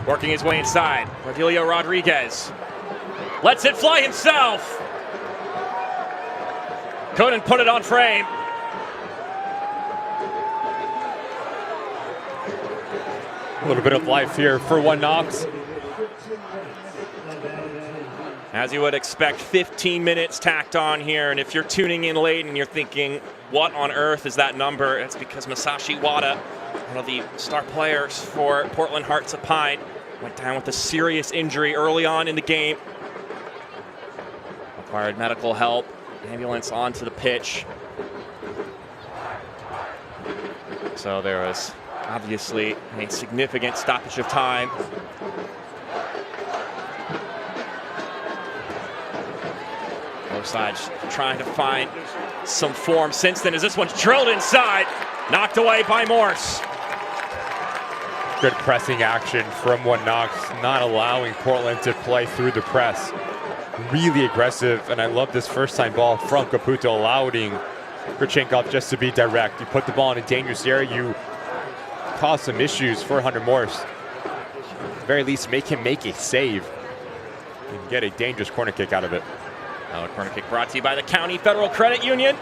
working his way inside. Rodilio Rodriguez lets it fly himself. Couldn't put it on frame. A little bit of life here for One Knox. As you would expect, 15 minutes tacked on here, and if you're tuning in late and you're thinking, what on earth is that number? It's because Masashi Wada, one of the star players for Portland Hearts of Pine, went down with a serious injury early on in the game. Required medical help, ambulance onto the pitch. So there was obviously a significant stoppage of time. Both sides trying to find some form since then, as this one's drilled inside, knocked away by Morse. Good pressing action from One Knox, not allowing Portland to play through the press. Really aggressive, and I love this first-time ball from Caputo, allowing Grichenkov just to be direct. You put the ball in a dangerous area, you cause some issues for Hunter Morse. At the very least, make him make a save and get a dangerous corner kick out of it. Now a corner kick brought to you by the County Federal Credit Union.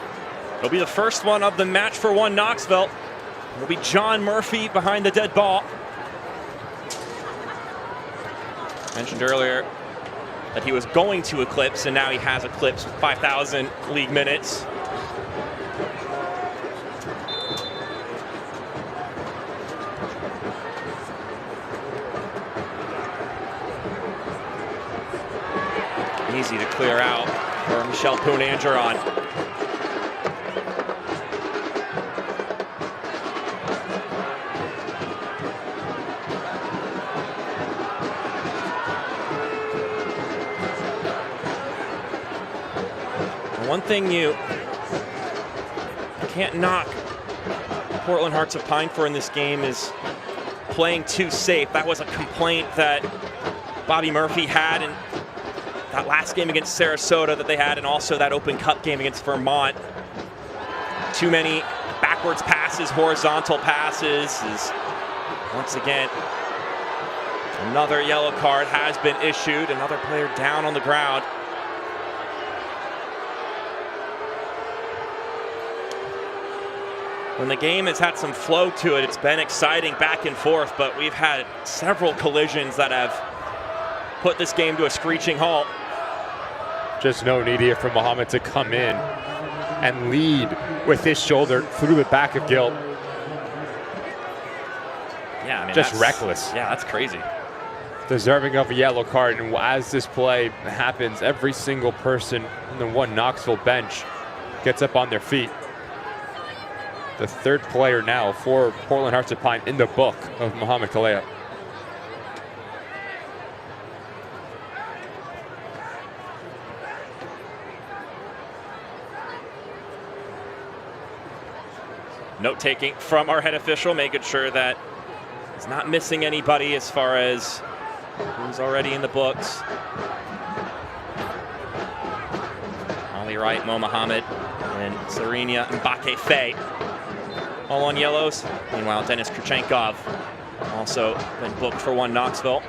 It'll be the first one of the match for One Knoxville. It'll be John Murphy behind the dead ball. Mentioned earlier that he was going to eclipse, and now he has eclipsed 5,000 league minutes. Easy to clear out for Michel Poon-Angeron. One thing you can't knock Portland Hearts of Pine for in this game is playing too safe. That was a complaint that Bobby Murphy had in that last game against Sarasota that they had, and also that Open Cup game against Vermont. Too many backwards passes, horizontal passes. Once again, another yellow card has been issued. Another player down on the ground. When the game has had some flow to it, it's been exciting back and forth, but we've had several collisions that have put this game to a screeching halt. Just no need here for Muhammad to come in and lead with his shoulder through the back of Gill. Yeah, I mean, just reckless. Yeah, that's crazy. Deserving of a yellow card, and as this play happens, every single person in the One Knoxville bench gets up on their feet. The third player now for Portland Hearts of Pine in the book of Muhammad Kalea. Note-taking from our head official, making sure that he's not missing anybody as far as who's already in the books. Ali Wright, Mo Muhammad, and Serenia Mbake Faye all on yellows. Meanwhile, Denis Kurchenkov also been booked for One Knoxville.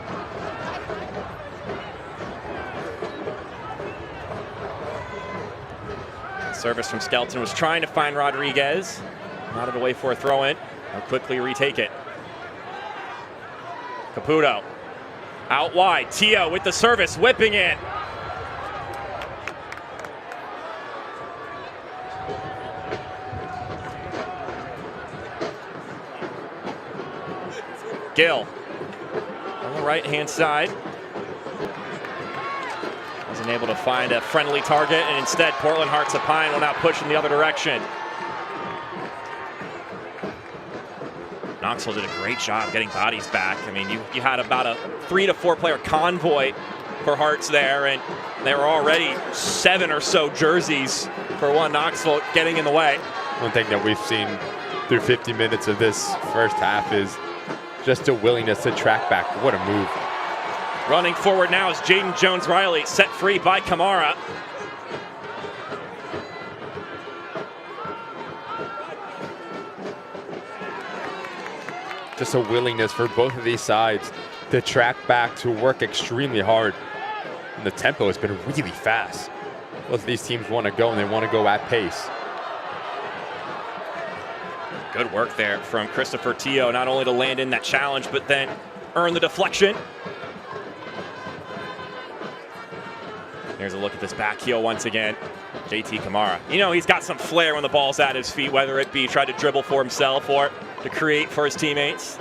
Service from Skelton was trying to find Rodriguez. Nodded away for a throw-in. They'll quickly retake it. Caputo out wide. Tio with the service, whipping in. Gill on the right-hand side. Wasn't able to find a friendly target, and instead Portland Hearts of Pine will now push in the other direction. Knoxville did a great job getting bodies back. I mean, you had about a 3 to 4 player convoy for Hearts there, and there were already 7 or so jerseys for one Knoxville getting in the way. One thing that we've seen through 50 minutes of this first half is just a willingness to track back. What a move. Running forward now is Jaden Jones-Riley, set free by Kamara. Just a willingness for both of these sides to track back, to work extremely hard. And the tempo has been really fast. Both of these teams want to go, and they want to go at pace. Good work there from Christopher Teo, not only to land in that challenge, but then earn the deflection. Here's a look at this back heel once again. JT Kamara. You know, he's got some flair when the ball's at his feet, whether it be try to dribble for himself or to create for his teammates.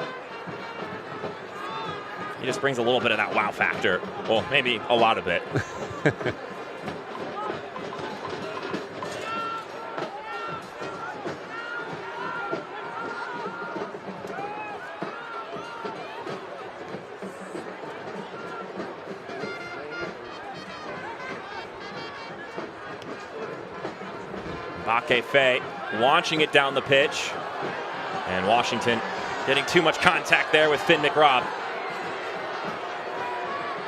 He just brings a little bit of that wow factor. Well, maybe a lot of it. Bakay launching it down the pitch. And Washington getting too much contact there with Finn McRobb.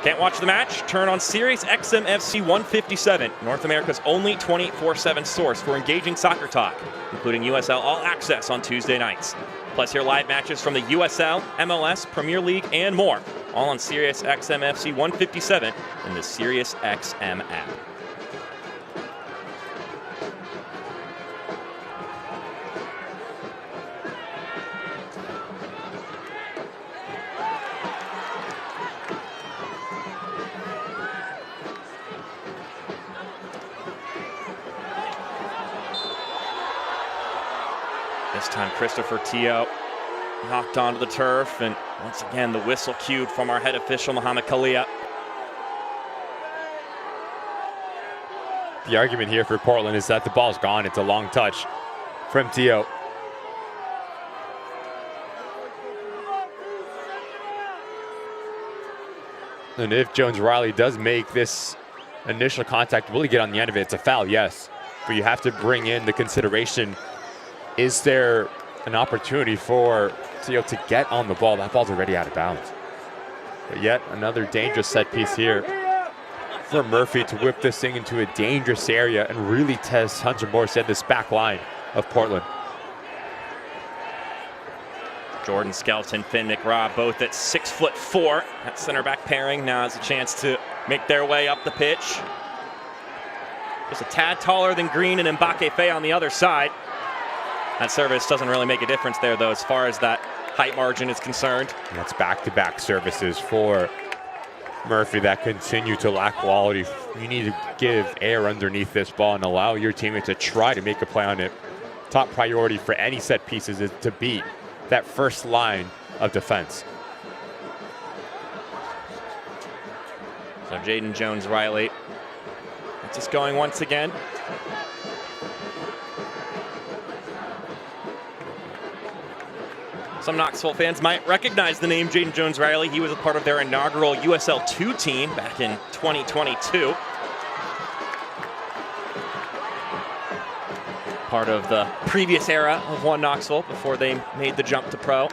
Can't watch the match? Turn on Sirius XM FC 157, North America's only 24/7 source for engaging soccer talk, including USL All Access on Tuesday nights. Plus hear live matches from the USL, MLS, Premier League, and more, all on Sirius XM FC 157 and the Sirius XM app. This time Christopher Teo knocked onto the turf, and once again the whistle cued from our head official Mohamed Kalia. The argument here for Portland is that the ball's gone. It's a long touch from Teo. And if Jones-Riley does make this initial contact, will he get on the end of it? It's a foul, yes. But you have to bring in the consideration. Is there an opportunity for Teo to get on the ball? That ball's already out of bounds. But yet another dangerous set piece here for Murphy to whip this thing into a dangerous area and really test Hunter Morris at this back line of Portland. Jordan Skelton, Finn McRobb, both at 6'4". That center back pairing now has a chance to make their way up the pitch. Just a tad taller than Green and Mbake on the other side. That service doesn't really make a difference there, though, as far as that height margin is concerned. That's back-to-back services for Murphy that continue to lack quality. You need to give air underneath this ball and allow your teammate to try to make a play on it. Top priority for any set pieces is to beat that first line of defense. So Jaden Jones-Riley gets us going once again. Some Knoxville fans might recognize the name Jaden Jones-Riley. He was a part of their inaugural USL 2 team back in 2022. Part of the previous era of One Knoxville before they made the jump to pro.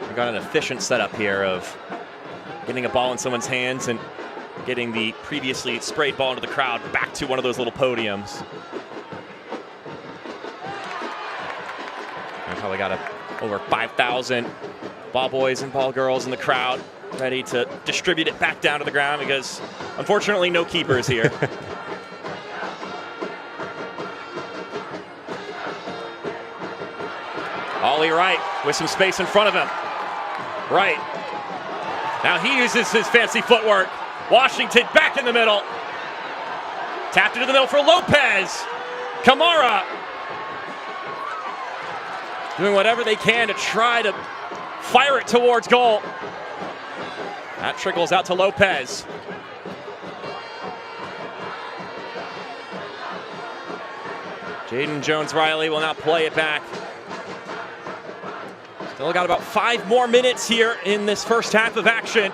We've got an efficient setup here of getting a ball in someone's hands and getting the previously sprayed ball into the crowd back to one of those little podiums. We've probably got over 5,000 ball boys and ball girls in the crowd ready to distribute it back down to the ground because, unfortunately, no keepers here. Ollie Wright with some space in front of him. Wright. Now he uses his fancy footwork Washington back in the middle. Tapped into the middle for Lopez. Kamara doing whatever they can to try to fire it towards goal. That trickles out to Lopez. Jaden Jones-Riley will now play it back. Still got about 5 more minutes here in this first half of action.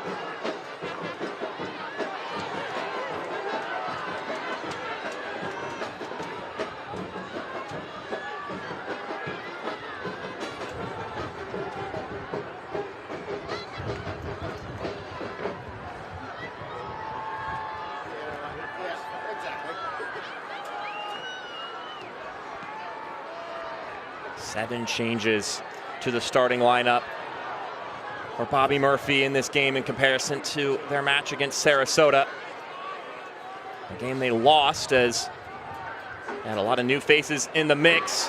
Seven changes to the starting lineup for Bobby Murphy in this game in comparison to their match against Sarasota. A game they lost as they had a lot of new faces in the mix.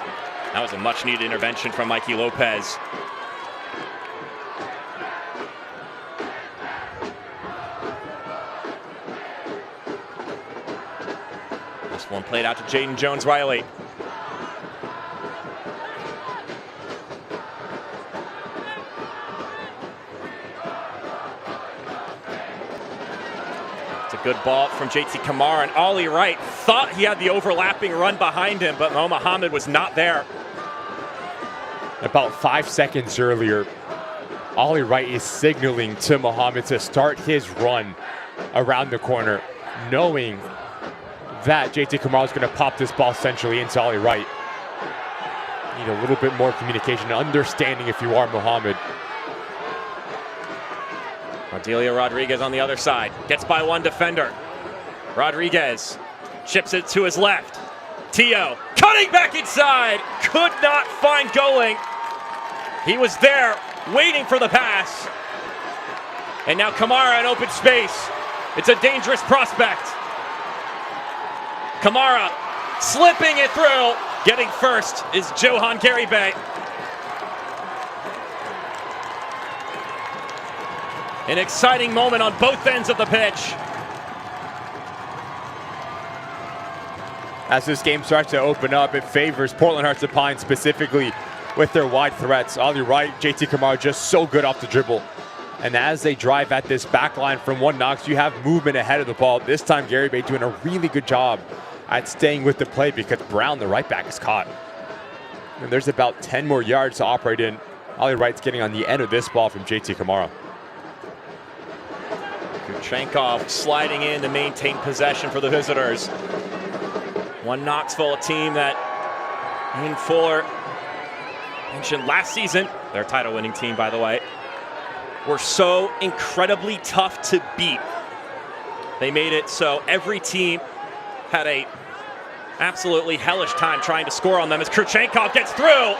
That was a much needed intervention from Mikey Lopez. This one played out to Jaden Jones-Riley. Good ball from JT Kamara, and Ollie Wright thought he had the overlapping run behind him, but Mo Muhammad was not there. About 5 seconds earlier, Ollie Wright is signaling to Muhammad to start his run around the corner, knowing that JT Kamara is going to pop this ball centrally into Ollie Wright. Need a little bit more communication and understanding if you are Muhammad. Ardelia Rodriguez on the other side. Gets by one defender. Rodriguez chips it to his left. Tio cutting back inside. Could not find going. He was there waiting for the pass. And now Kamara in open space. It's a dangerous prospect. Kamara slipping it through. Getting first is Johan Garibay. An exciting moment on both ends of the pitch. As this game starts to open up, it favors Portland Hearts of Pine specifically with their wide threats. Ollie Wright, JT Kamara just so good off the dribble. And as they drive at this back line from one Knox, you have movement ahead of the ball. This time Garibay doing a really good job at staying with the play because Brown, the right back, is caught. And there's about 10 more yards to operate in. Ollie Wright's getting on the end of this ball from JT Kamara. Kurchenkov sliding in to maintain possession for the visitors. One Knoxville, a team that Ian Fuller mentioned last season, their title-winning team, by the way, were so incredibly tough to beat. They made it so every team had a absolutely hellish time trying to score on them as Kurchenkov gets through.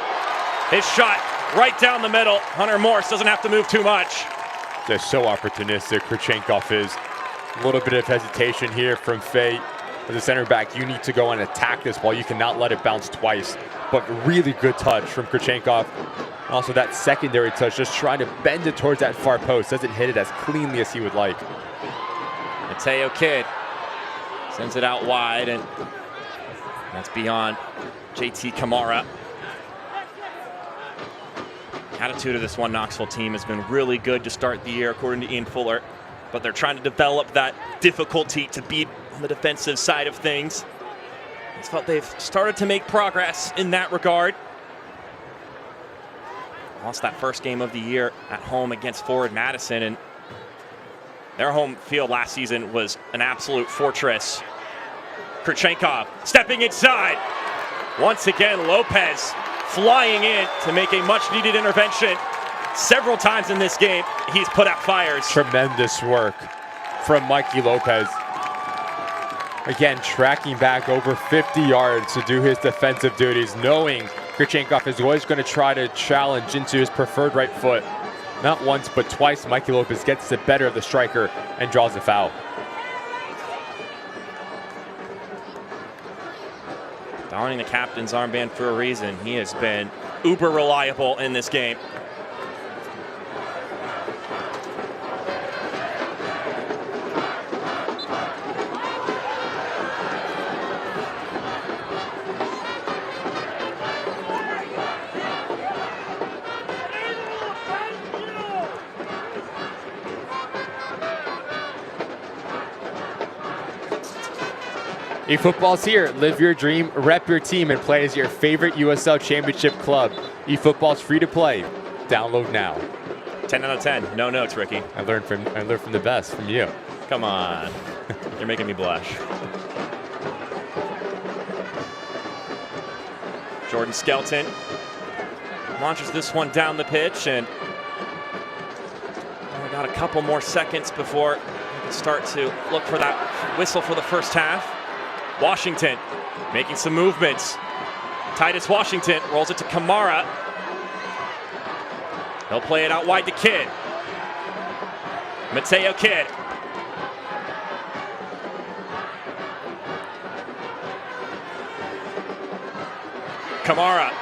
His shot right down the middle. Hunter Morse doesn't have to move too much. Just so opportunistic, Kurchenkov is. A little bit of hesitation here from Faye. As a center back, you need to go and attack this ball. You cannot let it bounce twice. But really good touch from Kurchenkov. Also that secondary touch, just trying to bend it towards that far post. Doesn't hit it as cleanly as he would like. Mateo Kidd sends it out wide, and that's beyond JT Kamara. Attitude of this one Knoxville team has been really good to start the year, according to Ian Fuller, but they're trying to develop that difficulty to beat on the defensive side of things. I felt they've started to make progress in that regard. Lost that first game of the year at home against Forward Madison, and their home field last season was an absolute fortress. Kurchenkov stepping inside. Once again, Lopez flying in to make a much-needed intervention. Several times in this game, he's put out fires. Tremendous work from Mikey Lopez. Again, tracking back over 50 yards to do his defensive duties, knowing Kurchenkov is always going to try to challenge into his preferred right foot. Not once, but twice, Mikey Lopez gets the better of the striker and draws a foul. Donning the captain's armband for a reason. He has been uber reliable in this game. eFootball's here. Live your dream, rep your team, and play as your favorite USL Championship club. eFootball's free to play. Download now. 10 out of 10. No notes, Ricky. I learned from the best, from you. Come on. You're making me blush. Jordan Skelton launches this one down the pitch, and we got a couple more seconds before we can start to look for that whistle for the first half. Washington making some movements. Titus Washington rolls it to Kamara. He'll play it out wide to Kidd. Mateo Kidd. Kamara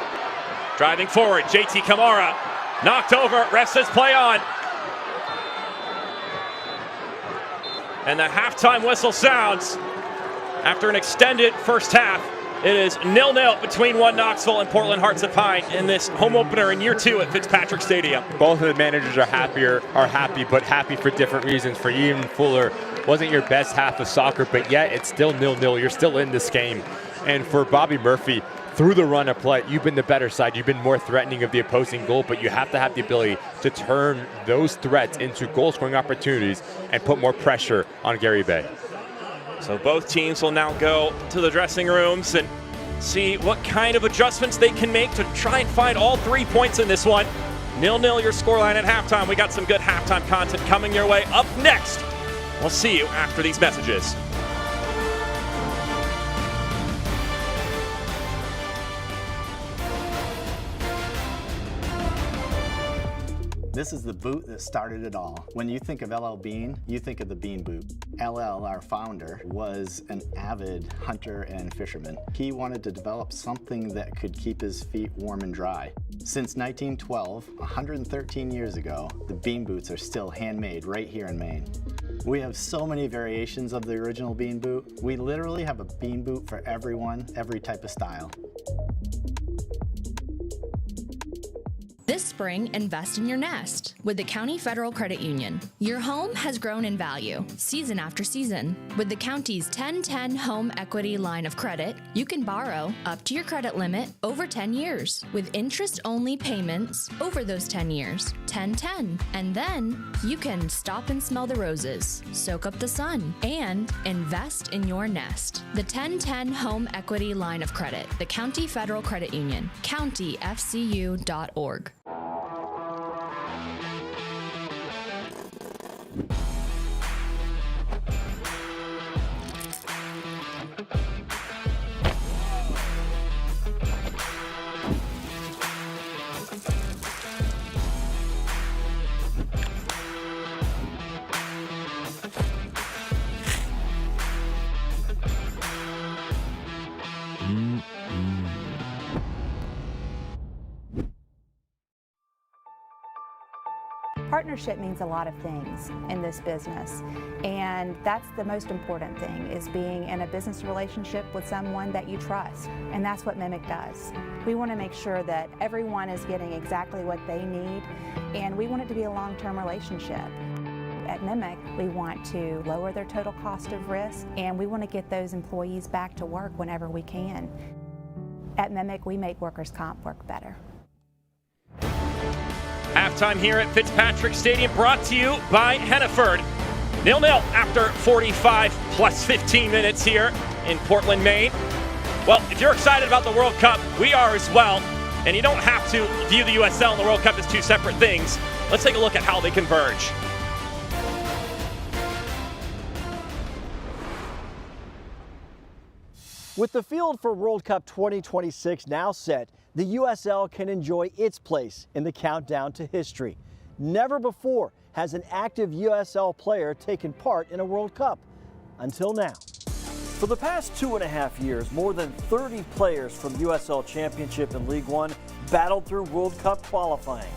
driving forward. JT Kamara knocked over. Ref says play on. And the halftime whistle sounds after an extended first half. It is 0-0 between Knoxville and Portland Hearts of Pine in this home opener in year 2 at Fitzpatrick Stadium. Both of the managers are happy, but happy for different reasons. For Ian Fuller, wasn't your best half of soccer, but yet it's still 0-0. You're still in this game. And for Bobby Murphy, through the run of play, you've been the better side. You've been more threatening of the opposing goal, but you have to have the ability to turn those threats into goal-scoring opportunities and put more pressure on Gary Bay. So both teams will now go to the dressing rooms and see what kind of adjustments they can make to try and find all 3 points in this one. 0-0 your scoreline at halftime. We got some good halftime content coming your way. Up next, we'll see you after these messages. This is the boot that started it all. When you think of LL Bean, you think of the Bean boot. LL, our founder, was an avid hunter and fisherman. He wanted to develop something that could keep his feet warm and dry. Since 1912, 113 years ago, the Bean boots are still handmade right here in Maine. We have so many variations of the original Bean boot. We literally have a Bean boot for everyone, every type of style. This spring, invest in your nest with the County Federal Credit Union. Your home has grown in value season after season. With the county's 10-10 Home Equity Line of Credit, you can borrow up to your credit limit over 10 years with interest-only payments over those 10 years, 10-10. And then you can stop and smell the roses, soak up the sun, and invest in your nest. The 10-10 Home Equity Line of Credit, the County Federal Credit Union, countyfcu.org. Partnership means a lot of things in this business, and that's the most important thing, is being in a business relationship with someone that you trust, and that's what Mimic does. We want to make sure that everyone is getting exactly what they need, and we want it to be a long-term relationship. At Mimic, we want to lower their total cost of risk, and we want to get those employees back to work whenever we can. At Mimic, we make workers' comp work better. Halftime here at Fitzpatrick Stadium, brought to you by Henneford. 0-0 after 45 plus 15 minutes here in Portland, Maine. Well, if you're excited about the World Cup, we are as well. And you don't have to view the USL and the World Cup as two separate things. Let's take a look at how they converge. With the field for World Cup 2026 now set, the USL can enjoy its place in the countdown to history. Never before has an active USL player taken part in a World Cup, until now. For the past 2.5 years, more than 30 players from USL Championship and League One battled through World Cup qualifying.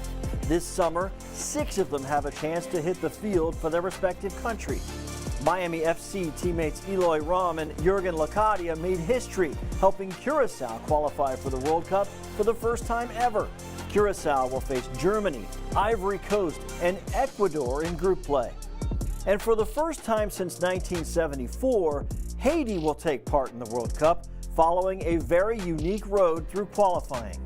This summer, 6 of them have a chance to hit the field for their respective country. Miami FC teammates Eloy Rom and Jurgen Locadia made history, helping Curacao qualify for the World Cup for the first time ever. Curacao will face Germany, Ivory Coast, and Ecuador in group play. And for the first time since 1974, Haiti will take part in the World Cup, following a very unique road through qualifying.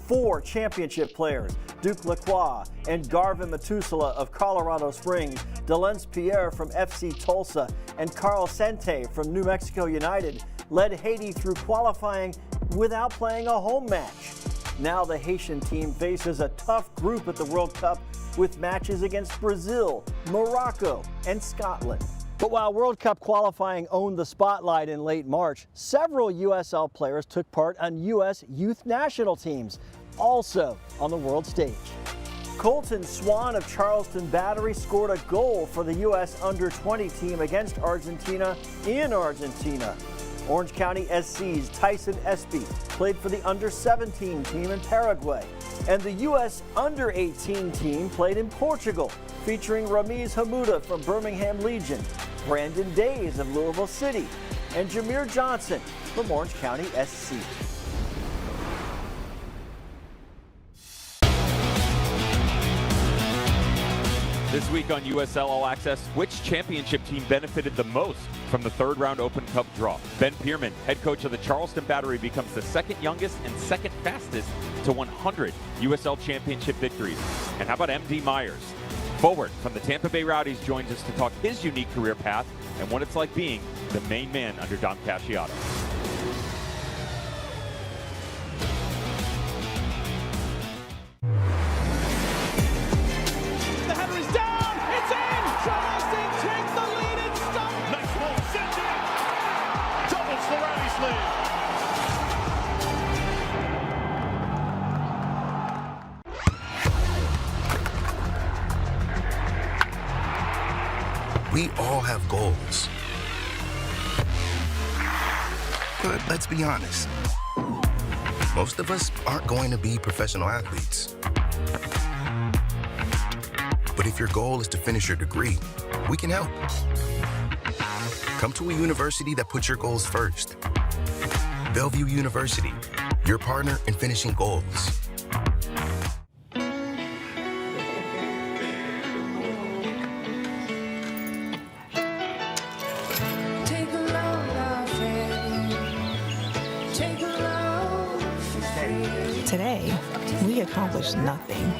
4 championship players, Duke Lacroix and Garvin Matusala of Colorado Springs, Delence Pierre from FC Tulsa, and Carl Sente from New Mexico United, led Haiti through qualifying without playing a home match. Now the Haitian team faces a tough group at the World Cup with matches against Brazil, Morocco, and Scotland. But while World Cup qualifying owned the spotlight in late March, several USL players took part on U.S. youth national teams, also on the world stage. Colton Swan of Charleston Battery scored a goal for the U.S. under-20 team against Argentina in Argentina. Orange County SC's Tyson Espy played for the under-17 team in Paraguay. And the U.S. under-18 team played in Portugal, featuring Ramiz Hamuda from Birmingham Legion, Brandon Days of Louisville City, and Jameer Johnson from Orange County SC. This week on USL All Access, which championship team benefited the most from the third-round Open Cup draw? Ben Pierman, head coach of the Charleston Battery, becomes the second youngest and second fastest to 100 USL Championship victories. And how about MD Myers? Forward from the Tampa Bay Rowdies joins us to talk his unique career path and what it's like being the main man under Dom Casciato. We all have goals. But let's be honest, most of us aren't going to be professional athletes. But if your goal is to finish your degree, we can help. Come to a university that puts your goals first. Bellevue University, your partner in finishing goals. Today, we accomplished nothing.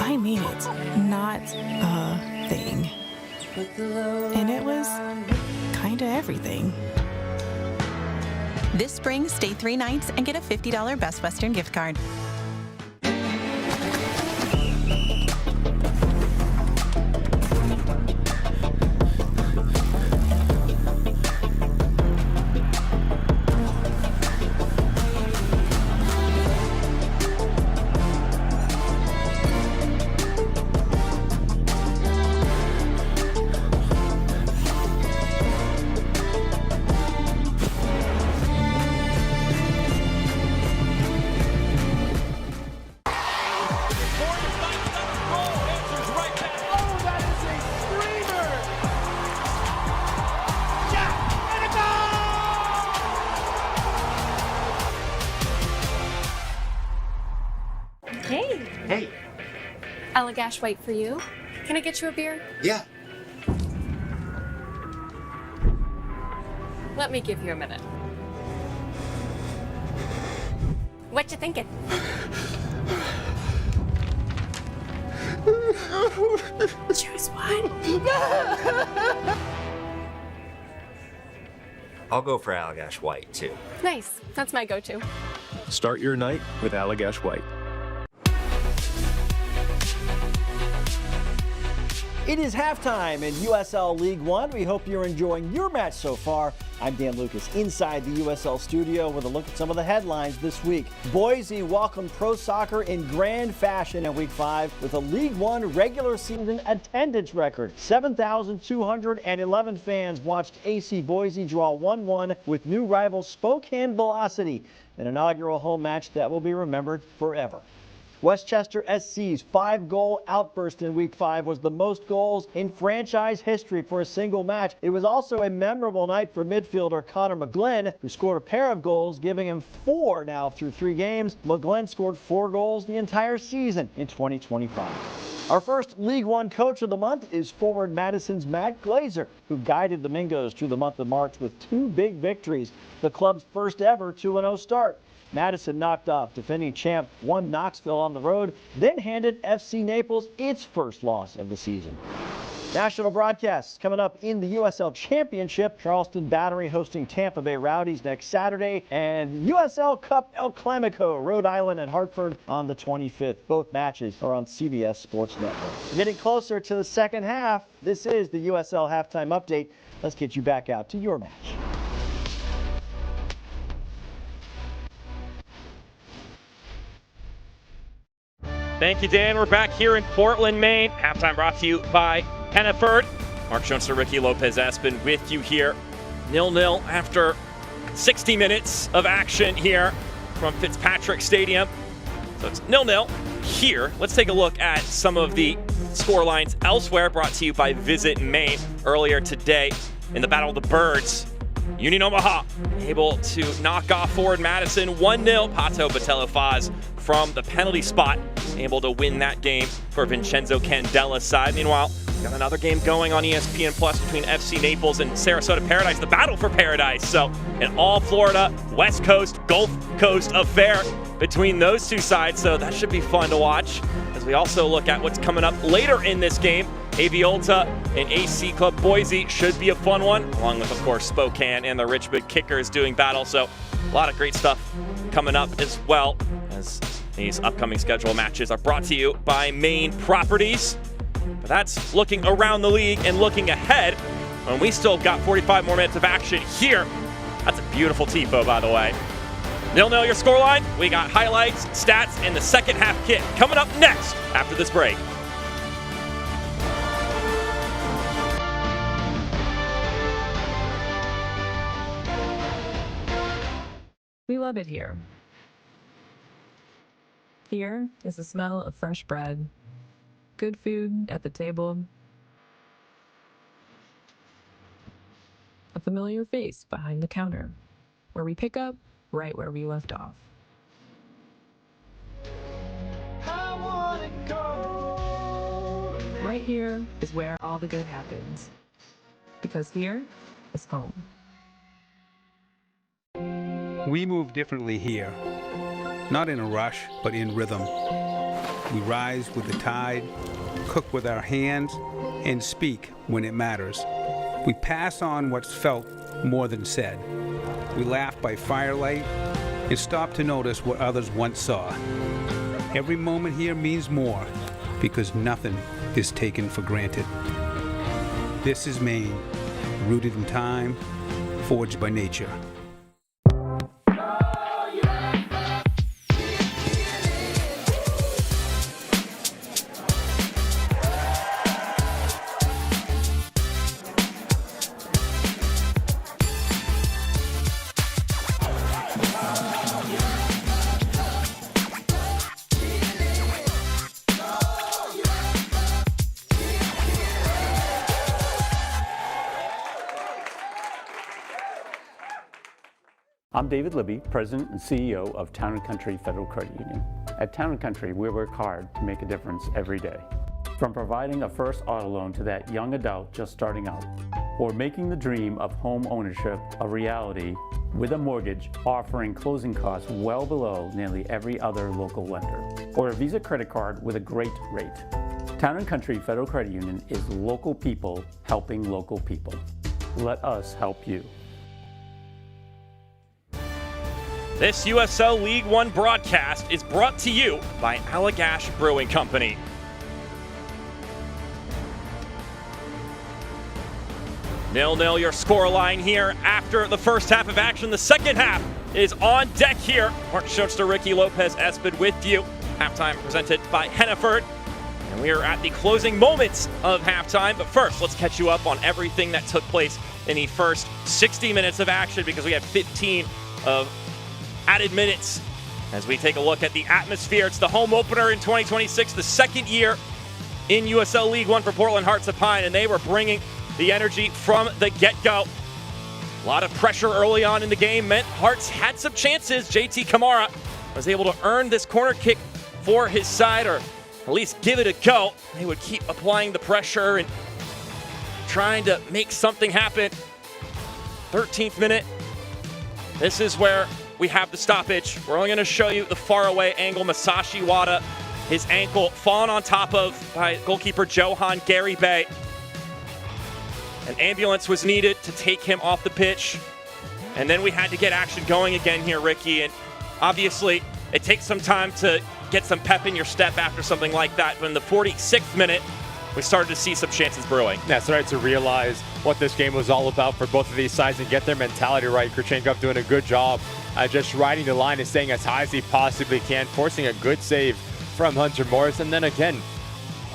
I mean it, not a thing. And it was kinda everything. This spring, stay 3 nights and get a $50 Best Western gift card. Hey. Hey. Allagash White for you. Can I get you a beer? Yeah. Let me give you a minute. What you thinking? Choose one. I'll go for Allagash White, too. Nice. That's my go-to. Start your night with Allagash White. It is halftime in USL League One. We hope you're enjoying your match so far. I'm Dan Lucas inside the USL studio with a look at some of the headlines this week. Boise welcomed pro soccer in grand fashion in Week 5 with a League One regular season attendance record. 7,211 fans watched AC Boise draw 1-1 with new rival Spokane Velocity, an inaugural home match that will be remembered forever. Westchester SC's 5-goal outburst in Week 5 was the most goals in franchise history for a single match. It was also a memorable night for midfielder Connor McGlenn, who scored a pair of goals, giving him 4 now through 3 games. McGlenn scored 4 goals the entire season in 2025. Our first League One Coach of the Month is forward Madison's Matt Glazer, who guided the Mingos through the month of March with 2 big victories, the club's first ever 2-0 start. Madison knocked off defending champ Knoxville on the road, then handed FC Naples its first loss of the season. National broadcasts coming up in the USL Championship. Charleston Battery hosting Tampa Bay Rowdies next Saturday, and USL Cup El Clamico, Rhode Island and Hartford on the 25th. Both matches are on CBS Sports Network. Getting closer to the second half, this is the USL Halftime Update. Let's get you back out to your match. Thank you, Dan. We're back here in Portland, Maine. Halftime brought to you by Hennepin. Mark Schoenster, Ricky Lopez-Espin with you here. 0-0 after 60 minutes of action here from Fitzpatrick Stadium. So it's 0-0 here. Let's take a look at some of the score lines elsewhere, brought to you by Visit Maine. Earlier today in the Battle of the Birds, Union Omaha able to knock off forward Madison 1-0. Pato Botello-Faz from the penalty spot, able to win that game for Vincenzo Candela's side. Meanwhile, we got another game going on ESPN Plus between FC Naples and Sarasota Paradise, the battle for paradise. So an all Florida, West Coast, Gulf Coast affair between those two sides. So that should be fun to watch as we also look at what's coming up later in this game. Aviolta and AC Club Boise should be a fun one, along with, of course, Spokane and the Richmond Kickers doing battle. So a lot of great stuff coming up as well, as these upcoming schedule matches are brought to you by Maine Properties. But that's looking around the league and looking ahead when we still got 45 more minutes of action here. That's a beautiful tifo, by the way. 0-0 your scoreline. We got highlights, stats, and the second half kit coming up next after this break. We love it here. Here is the smell of fresh bread, good food at the table, a familiar face behind the counter, where we pick up right where we left off. Right here is where all the good happens, because here is home. We move differently here, not in a rush, but in rhythm. We rise with the tide, cook with our hands, and speak when it matters. We pass on what's felt more than said. We laugh by firelight and stop to notice what others once saw. Every moment here means more because nothing is taken for granted. This is Maine, rooted in time, forged by nature. I'm David Libby, President and CEO of Town & Country Federal Credit Union. At Town & Country, we work hard to make a difference every day. From providing a first auto loan to that young adult just starting out, or making the dream of home ownership a reality with a mortgage offering closing costs well below nearly every other local lender, or a Visa credit card with a great rate. Town & Country Federal Credit Union is local people helping local people. Let us help you. This USL League One broadcast is brought to you by Allagash Brewing Company. Nil-nil your scoreline here after the first half of action. The second half is on deck here. Mark Schoenster, Ricky Lopez-Espin with you. Halftime presented by Hennepin. And we are at the closing moments of halftime. But first, let's catch you up on everything that took place in the first 60 minutes of action, because we have 15 of added minutes as we take a look at the atmosphere. It's the home opener in 2026, the second year in USL League One for Portland Hearts of Pine, and they were bringing the energy from the get-go. A lot of pressure early on in the game meant Hearts had some chances. JT Kamara was able to earn this corner kick for his side, or at least give it a go. They would keep applying the pressure and trying to make something happen. 13th minute. This is where we have the stoppage. We're only going to show you the faraway angle. Masashi Wada, his ankle fallen on top of by goalkeeper Johan Garibay. An ambulance was needed to take him off the pitch. And then we had to get action going again here, Ricky. And obviously, it takes some time to get some pep in your step after something like that. But in the 46th minute, we started to see some chances brewing. Yeah, started to realize what this game was all about for both of these sides and get their mentality right. Kurchenkov doing a good job just riding the line and staying as high as he possibly can, forcing a good save from Hunter Morris. And then again,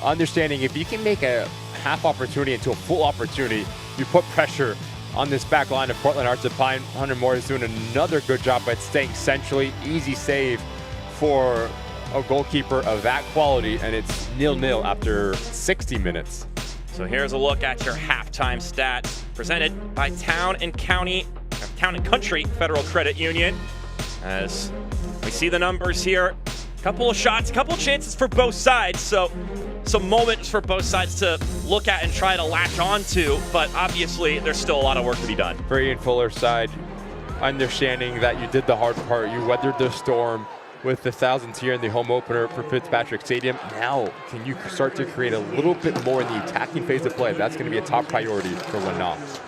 understanding if you can make a half opportunity into a full opportunity, you put pressure on this back line of Portland Hearts of Pine. Hunter Morris doing another good job at staying centrally. Easy save for a goalkeeper of that quality, and it's 0-0 after 60 minutes. So here's a look at your halftime stats presented by Town and Country Federal Credit Union. As we see the numbers here, couple of shots, couple chances for both sides, so some moments for both sides to look at and try to latch on to, but obviously there's still a lot of work to be done. For Ian Fuller's side, understanding that you did the hard part, you weathered the storm with the thousands here in the home opener for Fitzpatrick Stadium. Now, can you start to create a little bit more in the attacking phase of play? That's going to be a top priority for Lynn Knox.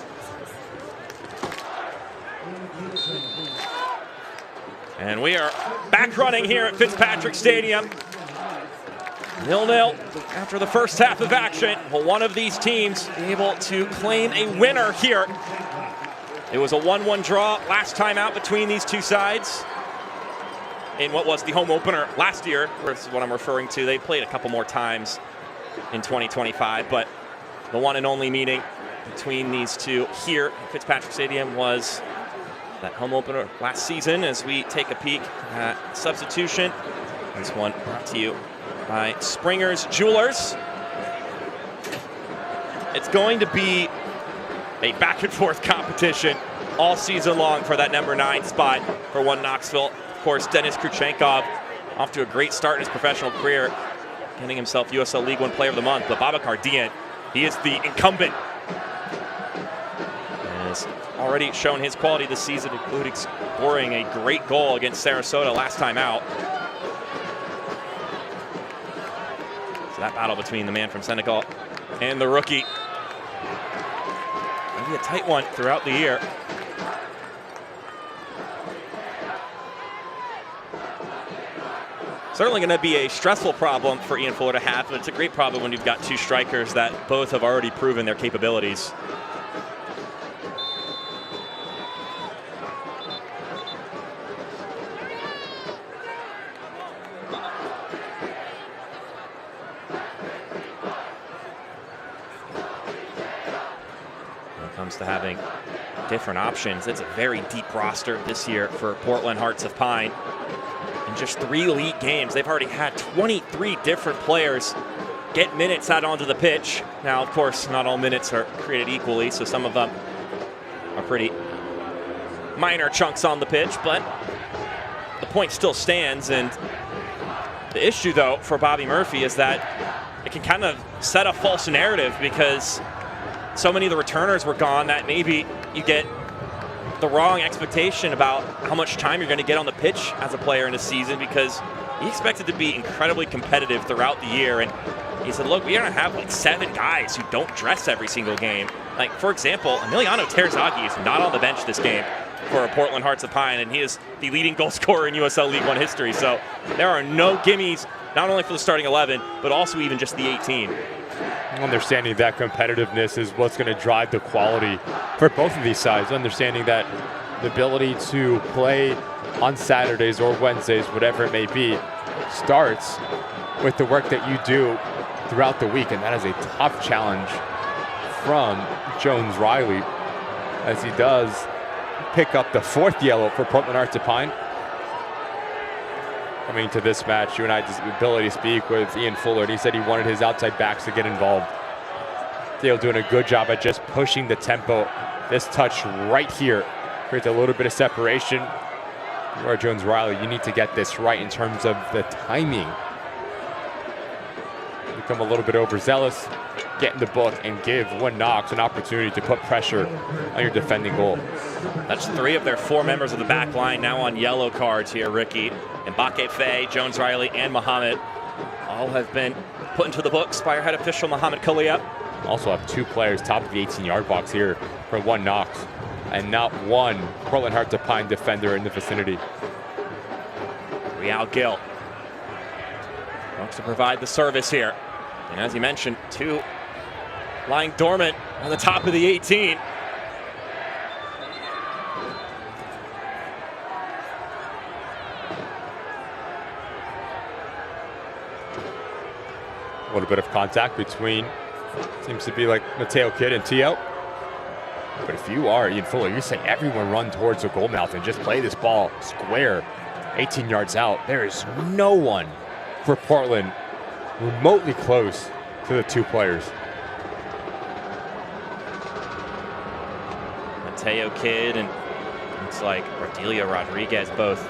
And we are back running here at Fitzpatrick Stadium. 0-0 after the first half of action. Will one of these teams be able to claim a winner here? It was a 1-1 draw last time out between these two sides in what was the home opener last year. This is what I'm referring to. They played a couple more times in 2025, but the one and only meeting between these two here at Fitzpatrick Stadium was that home opener last season. As we take a peek at substitution, this one brought to you by Springer's Jewelers. It's going to be a back and forth competition all season long for that number 9 spot for one Knoxville. Of course, Denis Kurchenkov off to a great start in his professional career, getting himself USL League One Player of the Month. But Babacar Dieng, he is the incumbent. And has already shown his quality this season, including scoring a great goal against Sarasota last time out. So that battle between the man from Senegal and the rookie. Maybe a tight one throughout the year. Certainly going to be a stressful problem for Ian Fuller to have, but it's a great problem when you've got two strikers that both have already proven their capabilities. When it comes to having different options, it's a very deep roster this year for Portland Hearts of Pine. In just 3 league games, they've already had 23 different players get minutes out onto the pitch. Now, of course, not all minutes are created equally, so some of them are pretty minor chunks on the pitch, but the point still stands. And the issue, though, for Bobby Murphy is that it can kind of set a false narrative because so many of the returners were gone that maybe you get the wrong expectation about how much time you're going to get on the pitch as a player in a season, because he expected to be incredibly competitive throughout the year. And he said, look, we're going to have like 7 guys who don't dress every single game. Like, for example, Emiliano Terzaghi is not on the bench this game for Portland Hearts of Pine, and he is the leading goal scorer in USL League One history. So there are no gimmies, not only for the starting 11, but also even just the 18. Understanding that competitiveness is what's going to drive the quality for both of these sides. Understanding that the ability to play on Saturdays or Wednesdays, whatever it may be, starts with the work that you do throughout the week. And that is a tough challenge from Jones Riley, as he does pick up the 4th yellow for Portland Hearts of Pine. Coming to this match, you and I had the ability to speak with Ian Fuller, and he said he wanted his outside backs to get involved. They're doing a good job at just pushing the tempo. This touch right here creates a little bit of separation. You are Jones Riley, you need to get this right in terms of the timing become a little bit overzealous, get in the book and give one Knox an opportunity to put pressure on your defending goal. That's 3 of their 4 members of the back line now on yellow cards here, Ricky. Mbake Faye, Jones Riley, and Muhammad all have been put into the books by our head official, Muhammad Kalia. Also have 2 players top of the 18-yard box here for one Knox, and not one Portland Hearts of Pine defender in the vicinity. Real Gill wants to provide the service here. And as you mentioned, 2 lying dormant on the top of the 18. A little bit of contact between, seems to be like Mateo Kidd and T.O. But if you are Ian Fuller, you say everyone run towards the goal mouth and just play this ball square 18 yards out. There is no one for Portland remotely close to the 2 players. Mateo Kidd and looks like Ardelia Rodriguez both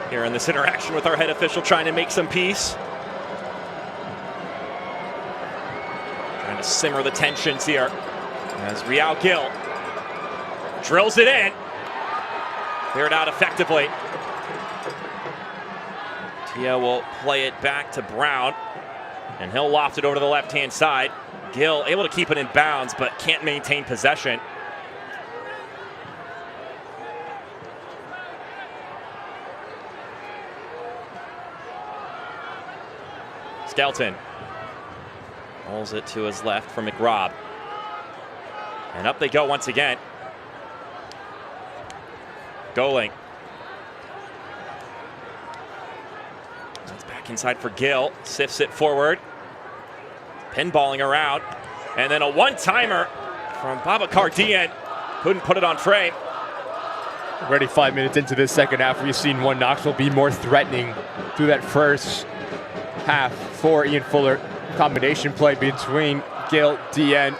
here in this interaction with our head official, trying to make some peace. Trying to simmer the tensions here as Real Gill drills it in. Cleared out effectively. Tia will play it back to Brown, and he'll loft it over to the left-hand side. Gill able to keep it in bounds, but can't maintain possession. Skelton rolls it to his left for McRobb. And up they go once again. Goling. That's back inside for Gill. Sifts it forward. Pinballing around. And then a one-timer from Babacar Dieng. Couldn't put it on frame. Already 5 minutes into this second half, we've seen one Knoxville be more threatening through that first half for Ian Fuller. Combination play between Gill, Dieng.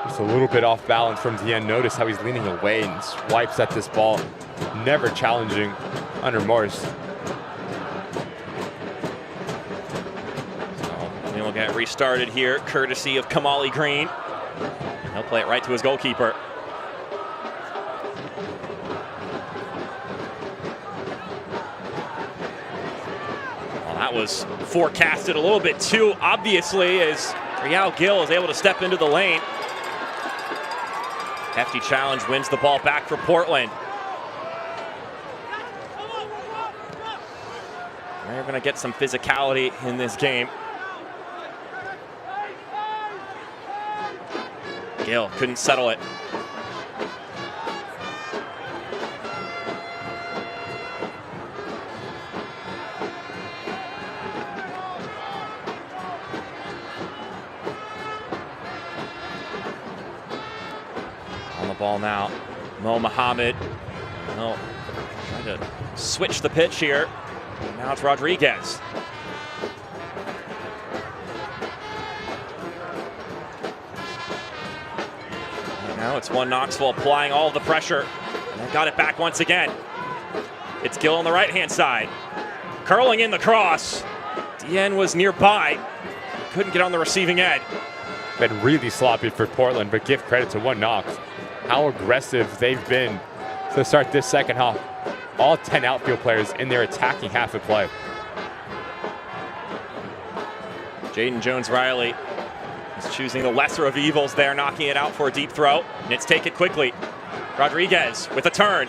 Just a little bit off balance from Dieng. Notice how he's leaning away and swipes at this ball. Never challenging under Morris. So we'll get restarted here, courtesy of Kamali Green. He'll play it right to his goalkeeper. That was forecasted a little bit too obviously as Real Gill is able to step into the lane. Hefty challenge, wins the ball back for Portland. They're going to get some physicality in this game. Gill couldn't settle it. Ball now, Mo Muhammad. No, trying to switch the pitch here. And now it's Rodriguez. And now it's one Knoxville applying all of the pressure. And they got it back once again. It's Gill on the right-hand side. Curling in the cross. Dieng was nearby. Couldn't get on the receiving end. Been really sloppy for Portland, but give credit to one Knox. How aggressive they've been to start this second half. All 10 outfield players in their attacking half of play. Jaden Jones-Riley is choosing the lesser of evils there, knocking it out for a deep throw. And it's taken quickly. Rodriguez with a turn.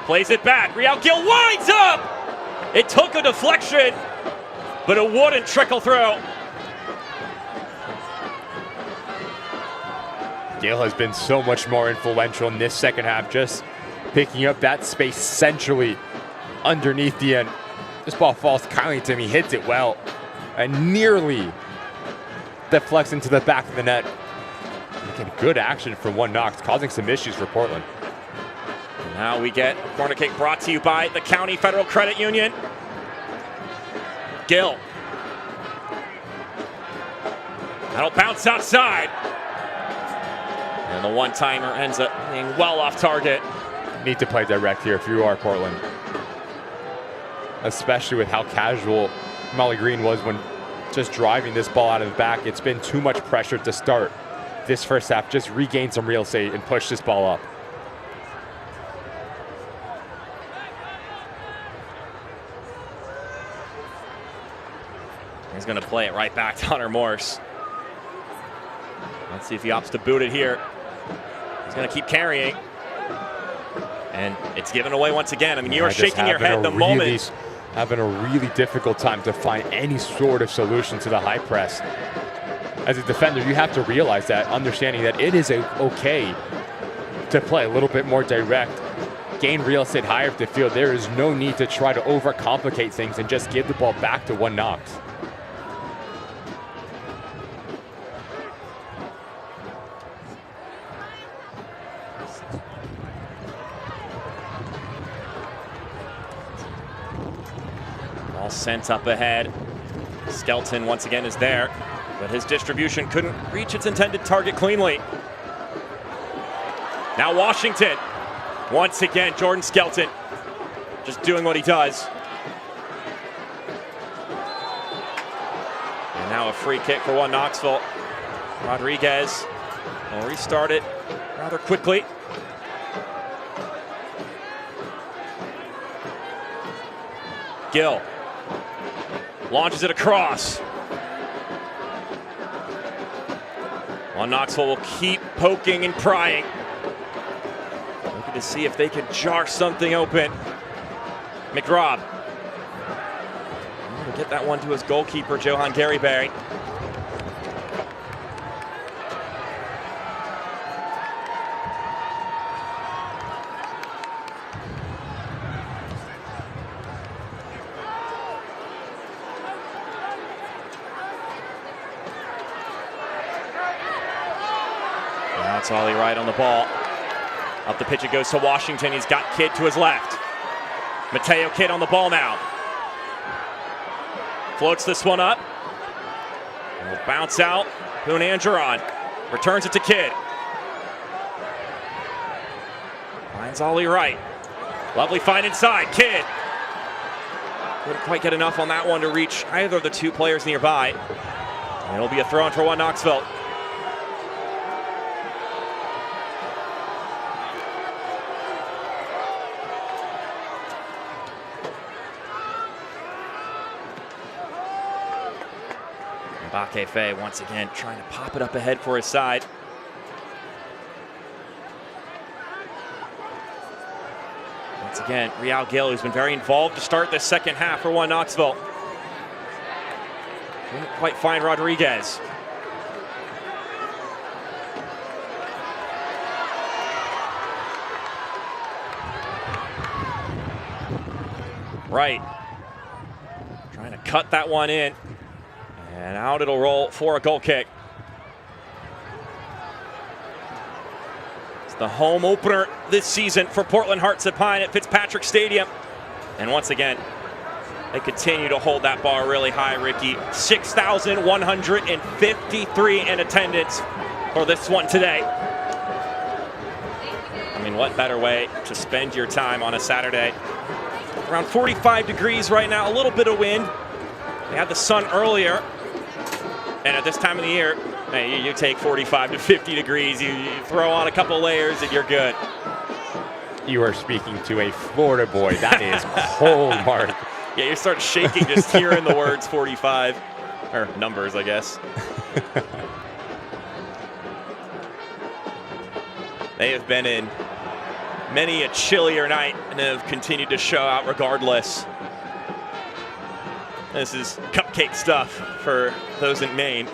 Plays it back. Real Gill winds up! It took a deflection, but it wouldn't trickle through. Gill has been so much more influential in this second half, just picking up that space centrally underneath the end. This ball falls kindly to him. He hits it well and nearly deflects into the back of the net. Again, good action from one Knox, causing some issues for Portland. Now we get a corner kick brought to you by the County Federal Credit Union. Gill. That'll bounce outside. And the one-timer ends up being well off target. Need to play direct here if you are Portland. especially with how casual Molly Green was when just driving this ball out of the back. It's been too much pressure to start this first half. Just regain some real estate and push this ball up. He's going to play it right back to Hunter Morse. Let's see if he opts to boot it here. He's going to keep carrying. And it's given away once again. I mean, you're shaking your head the moment. Having a really difficult time to find any sort of solution to the high press. As a defender, you have to realize that, understanding that it is okay to play a little bit more direct, gain real estate higher up the field. There is no need to try to overcomplicate things and just give the ball back to one Knox. Ball sent up ahead. Skelton once again is there, but his distribution couldn't reach its intended target cleanly. Now Washington. Once again, Jordan Skelton just doing what he does. And now a free kick for one Knoxville. Rodriguez will restart it rather quickly. Gill launches it across. Well, Knoxville will keep poking and prying. Looking to see if they can jar something open. McRobb. To get that one to his goalkeeper, Johan Garyberry. That's Ollie Wright on the ball. Up the pitch it goes to Washington. He's got Kidd to his left. Mateo Kidd on the ball now. Floats this one up. And will bounce out. Boone Angeron returns it to Kidd. Finds Ollie Wright. Lovely find inside. Kidd. Couldn't quite get enough on that one to reach either of the two players nearby. And it'll be a throw in for one Knoxville. Bakefe once again trying to pop it up ahead for his side. Once again, Real Gill, who's been very involved to start this second half for one Knoxville. Couldn't quite find Rodriguez. Right. Trying to cut that one in. And out it'll roll for a goal kick. It's the home opener this season for Portland Hearts of Pine at Fitzpatrick Stadium. And once again, they continue to hold that bar really high, Ricky. 6,153 in attendance for this one today. I mean, what better way to spend your time on a Saturday? Around 45 degrees right now, a little bit of wind. They had the sun earlier. And at this time of the year, hey, you take 45 to 50 degrees, you throw on a couple layers and you're good. You are speaking to a Florida boy. That is cold, Mark. Yeah, you start shaking just hearing the words 45, or numbers, I guess. They have been in many a chillier night and have continued to show out regardless. This is cupcake stuff for those in Maine.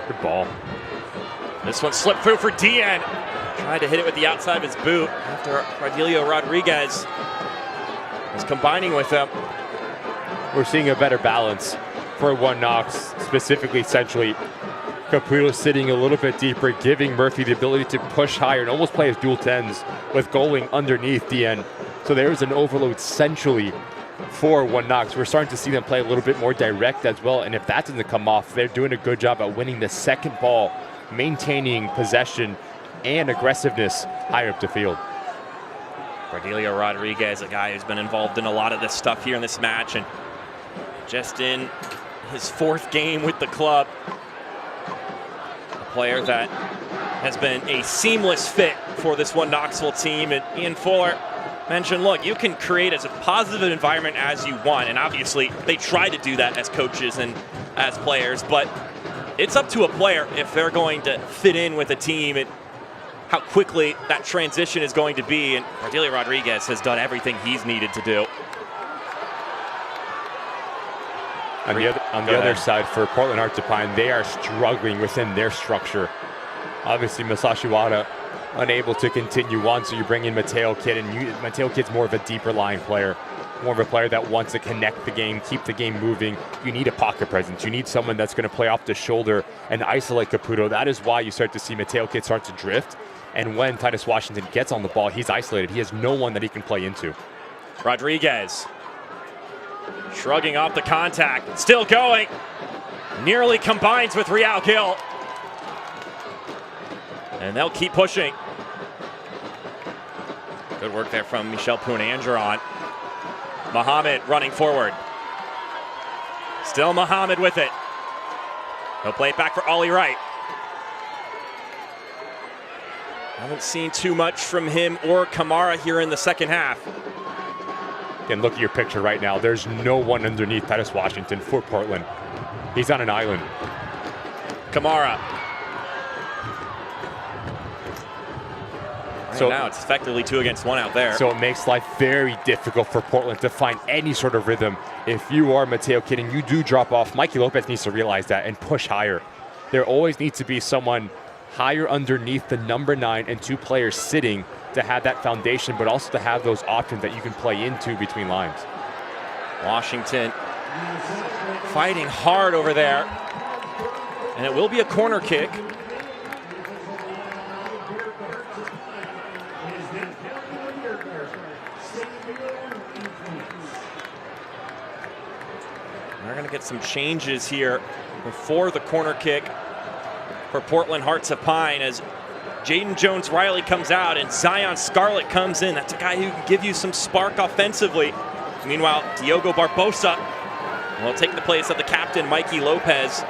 Good ball. This one slipped through for Dean. Tried to hit it with the outside of his boot after Rodilio Rodriguez was combining with them. We're seeing a better balance for one Knox, specifically centrally. Caputo sitting a little bit deeper, giving Murphy the ability to push higher and almost play as dual tens with going underneath the end. So there's an overload centrally for One Knox. We're starting to see them play a little bit more direct as well, and if that doesn't come off, they're doing a good job at winning the second ball, maintaining possession and aggressiveness higher up the field. Cordelia Rodriguez, a guy who's been involved in a lot of this stuff here in this match, and just in his 4th game with the club. A player that has been a seamless fit for this One Knoxville team. And Ian Fuller mentioned, look, you can create as a positive environment as you want, and obviously they try to do that as coaches and as players, but it's up to a player if they're going to fit in with a team and how quickly that transition is going to be, and Cordelia Rodriguez has done everything he's needed to do. On the other side, for Portland Hearts of Pine, they are struggling within their structure. Obviously, Masashiwada unable to continue on, so you bring in Mateo Kidd, and Mateo Kidd's more of a deeper line player, more of a player that wants to connect the game, keep the game moving. You need a pocket presence. You need someone that's going to play off the shoulder and isolate Caputo. That is why you start to see Mateo Kidd start to drift, and when Titus Washington gets on the ball, he's isolated. He has no one that he can play into. Rodriguez shrugging off the contact, still going, nearly combines with Real Gil. And they'll keep pushing. Good work there from Michel Poon-Andron. Muhammad running forward. Still Muhammad with it. He'll play it back for Ollie Wright. Haven't seen too much from him or Kamara here in the second half. And look at your picture right now. There's no one underneath Titus Washington for Portland. He's on an island. Kamara. So now it's effectively 2 against 1 out there. So it makes life very difficult for Portland to find any sort of rhythm. If you are Mateo Kidd and you do drop off, Mikey Lopez needs to realize that and push higher. There always needs to be someone higher underneath the number 9 and 2 players sitting to have that foundation, but also to have those options that you can play into between lines. Washington fighting hard over there. And it will be a corner kick. We're going to get some changes here before the corner kick for Portland Hearts of Pine as Jaden Jones-Riley comes out and Zion Scarlett comes in. That's a guy who can give you some spark offensively. Meanwhile, Diogo Barbosa will take the place of the captain, Mikey Lopez.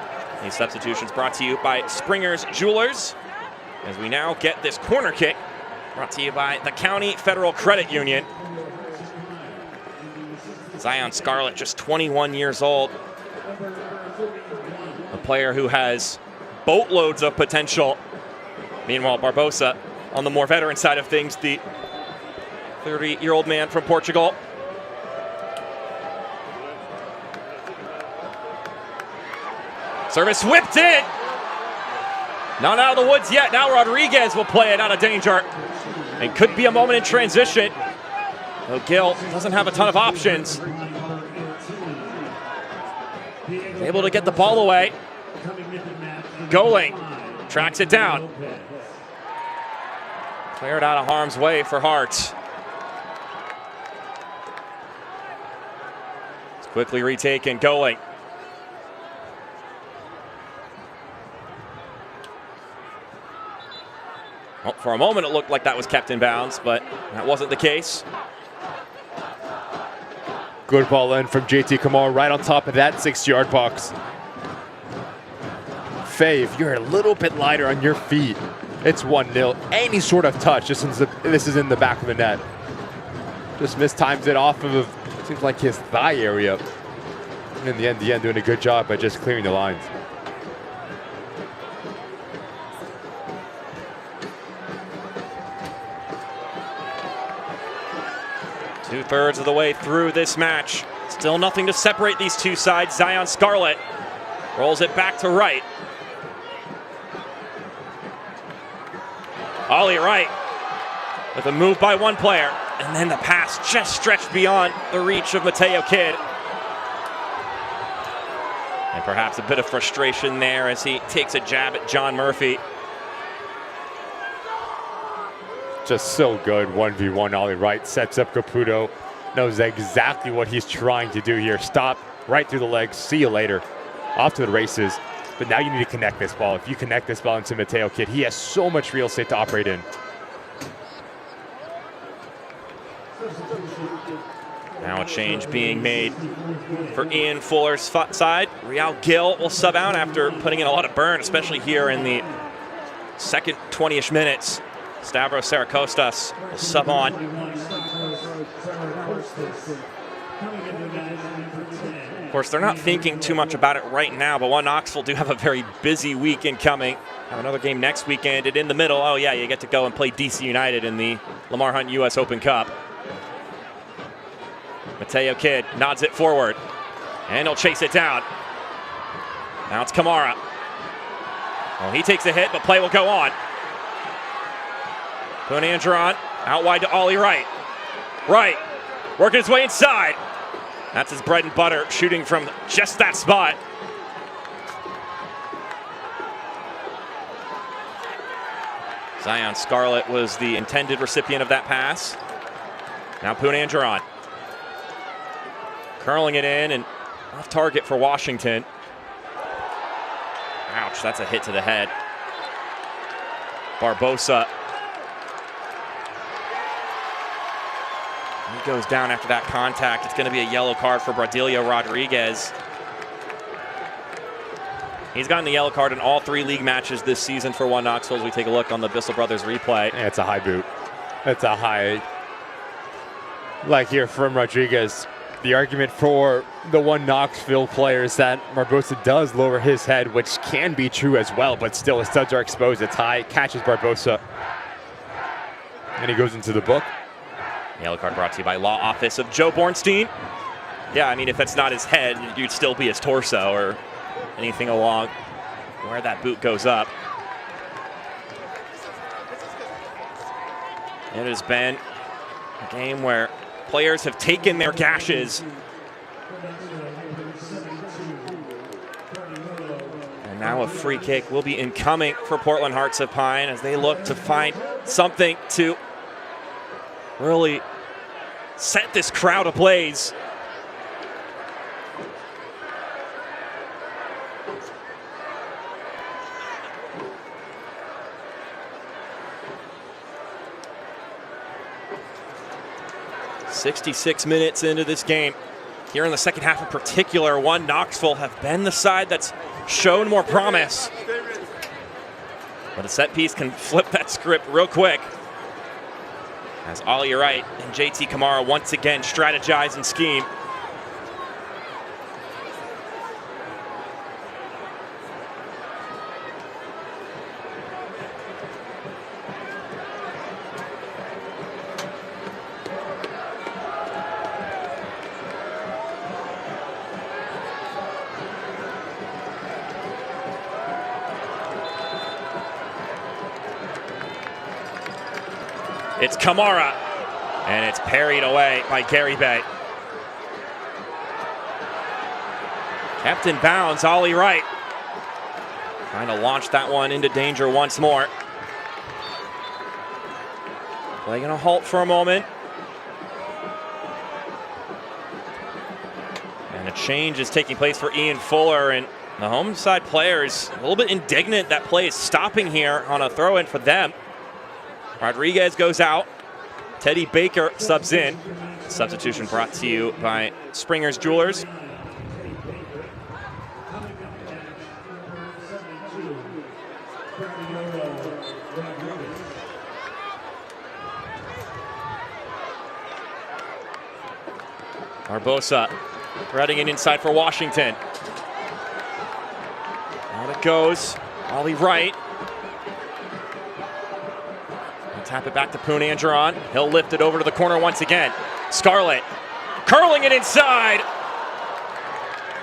These substitutions brought to you by Springer's Jewelers, as we now get this corner kick brought to you by the County Federal Credit Union. Zion Scarlett, just 21 years old. A player who has boatloads of potential. Meanwhile, Barbosa, on the more veteran side of things, the 30-year-old man from Portugal. Service whipped in. Not out of the woods yet. Now Rodriguez will play it out of danger. And could be a moment in transition. Though Gil doesn't have a ton of options. He's able to get the ball away. Going. Tracks it down. Cleared out of harm's way for Hearts. It's quickly retaken. Going. Well, for a moment, it looked like that was kept in bounds, but that wasn't the case. Good ball in from JT Kamara right on top of that 6-yard box. Fave, you're a little bit lighter on your feet. It's 1-0. Any sort of touch, just since this is in the back of the net. Just mistimes it off of, seems like his thigh area. And in the end doing a good job by just clearing the lines. Two-thirds of the way through this match. Still nothing to separate these two sides. Zion Scarlett rolls it back to Wright. Ollie Wright with a move by one player. And then the pass just stretched beyond the reach of Mateo Kidd. And perhaps a bit of frustration there as he takes a jab at John Murphy. Just so good. 1v1 Ollie Wright sets up Caputo. Knows exactly what he's trying to do here. Stop right through the legs. See you later. Off to the races. But now you need to connect this ball. If you connect this ball into Mateo Kidd, he has so much real estate to operate in. Now a change being made for Ian Fuller's side. Real Gil will sub out after putting in a lot of burn, especially here in the second 20-ish minutes. Stavros Sarakostas will sub on. Of course, they're not thinking too much about it right now, but One Knoxville do have a very busy weekend coming. Have another game next weekend, and in the middle, oh yeah, you get to go and play DC United in the Lamar Hunt U.S. Open Cup. Mateo Kidd nods it forward, and he'll chase it down. Now it's Kamara. Well, he takes a hit, but play will go on. Punandron out wide to Ollie Wright. Wright working his way inside. That's his bread and butter, shooting from just that spot. Zion Scarlett was the intended recipient of that pass. Now Punandron. Curling it in and off target for Washington. Ouch, that's a hit to the head. Barbosa. He goes down after that contact. It's going to be a yellow card for Bradilio Rodriguez. He's gotten the yellow card in all 3 league matches this season for One Knoxville as we take a look on the Bissell Brothers replay. Yeah, it's a high boot. It's a high. Like here from Rodriguez. The argument for the One Knoxville player is that Barbosa does lower his head, which can be true as well, but still his studs are exposed. It's high, catches Barbosa, and he goes into the book. Yellow card brought to you by Law Office of Joe Bornstein. Yeah, I mean, if that's not his head, you'd still be his torso or anything along where that boot goes up. It has been a game where players have taken their gashes. And now a free kick will be incoming for Portland Hearts of Pine as they look to find something to really set this crowd ablaze. "66 minutes into this game. Here in the second half in particular, One Knoxville have been the side that's shown more promise. But a set piece can flip that script real quick. As Ollie Wright and JT Kamara once again strategize and scheme. It's Kamara, and it's parried away by Gary Bay. Kept in bounds, Ollie Wright. Trying to launch that one into danger once more. Play gonna halt for a moment. And a change is taking place for Ian Fuller, and the home side players a little bit indignant that play is stopping here on a throw-in for them. Rodriguez goes out. Teddy Baker subs in. Substitution brought to you by Springer's Jewelers. Barbosa threading it inside for Washington. Out it goes. Ollie Wright. Tap it back to Punandron. He'll lift it over to the corner once again. Scarlett curling it inside.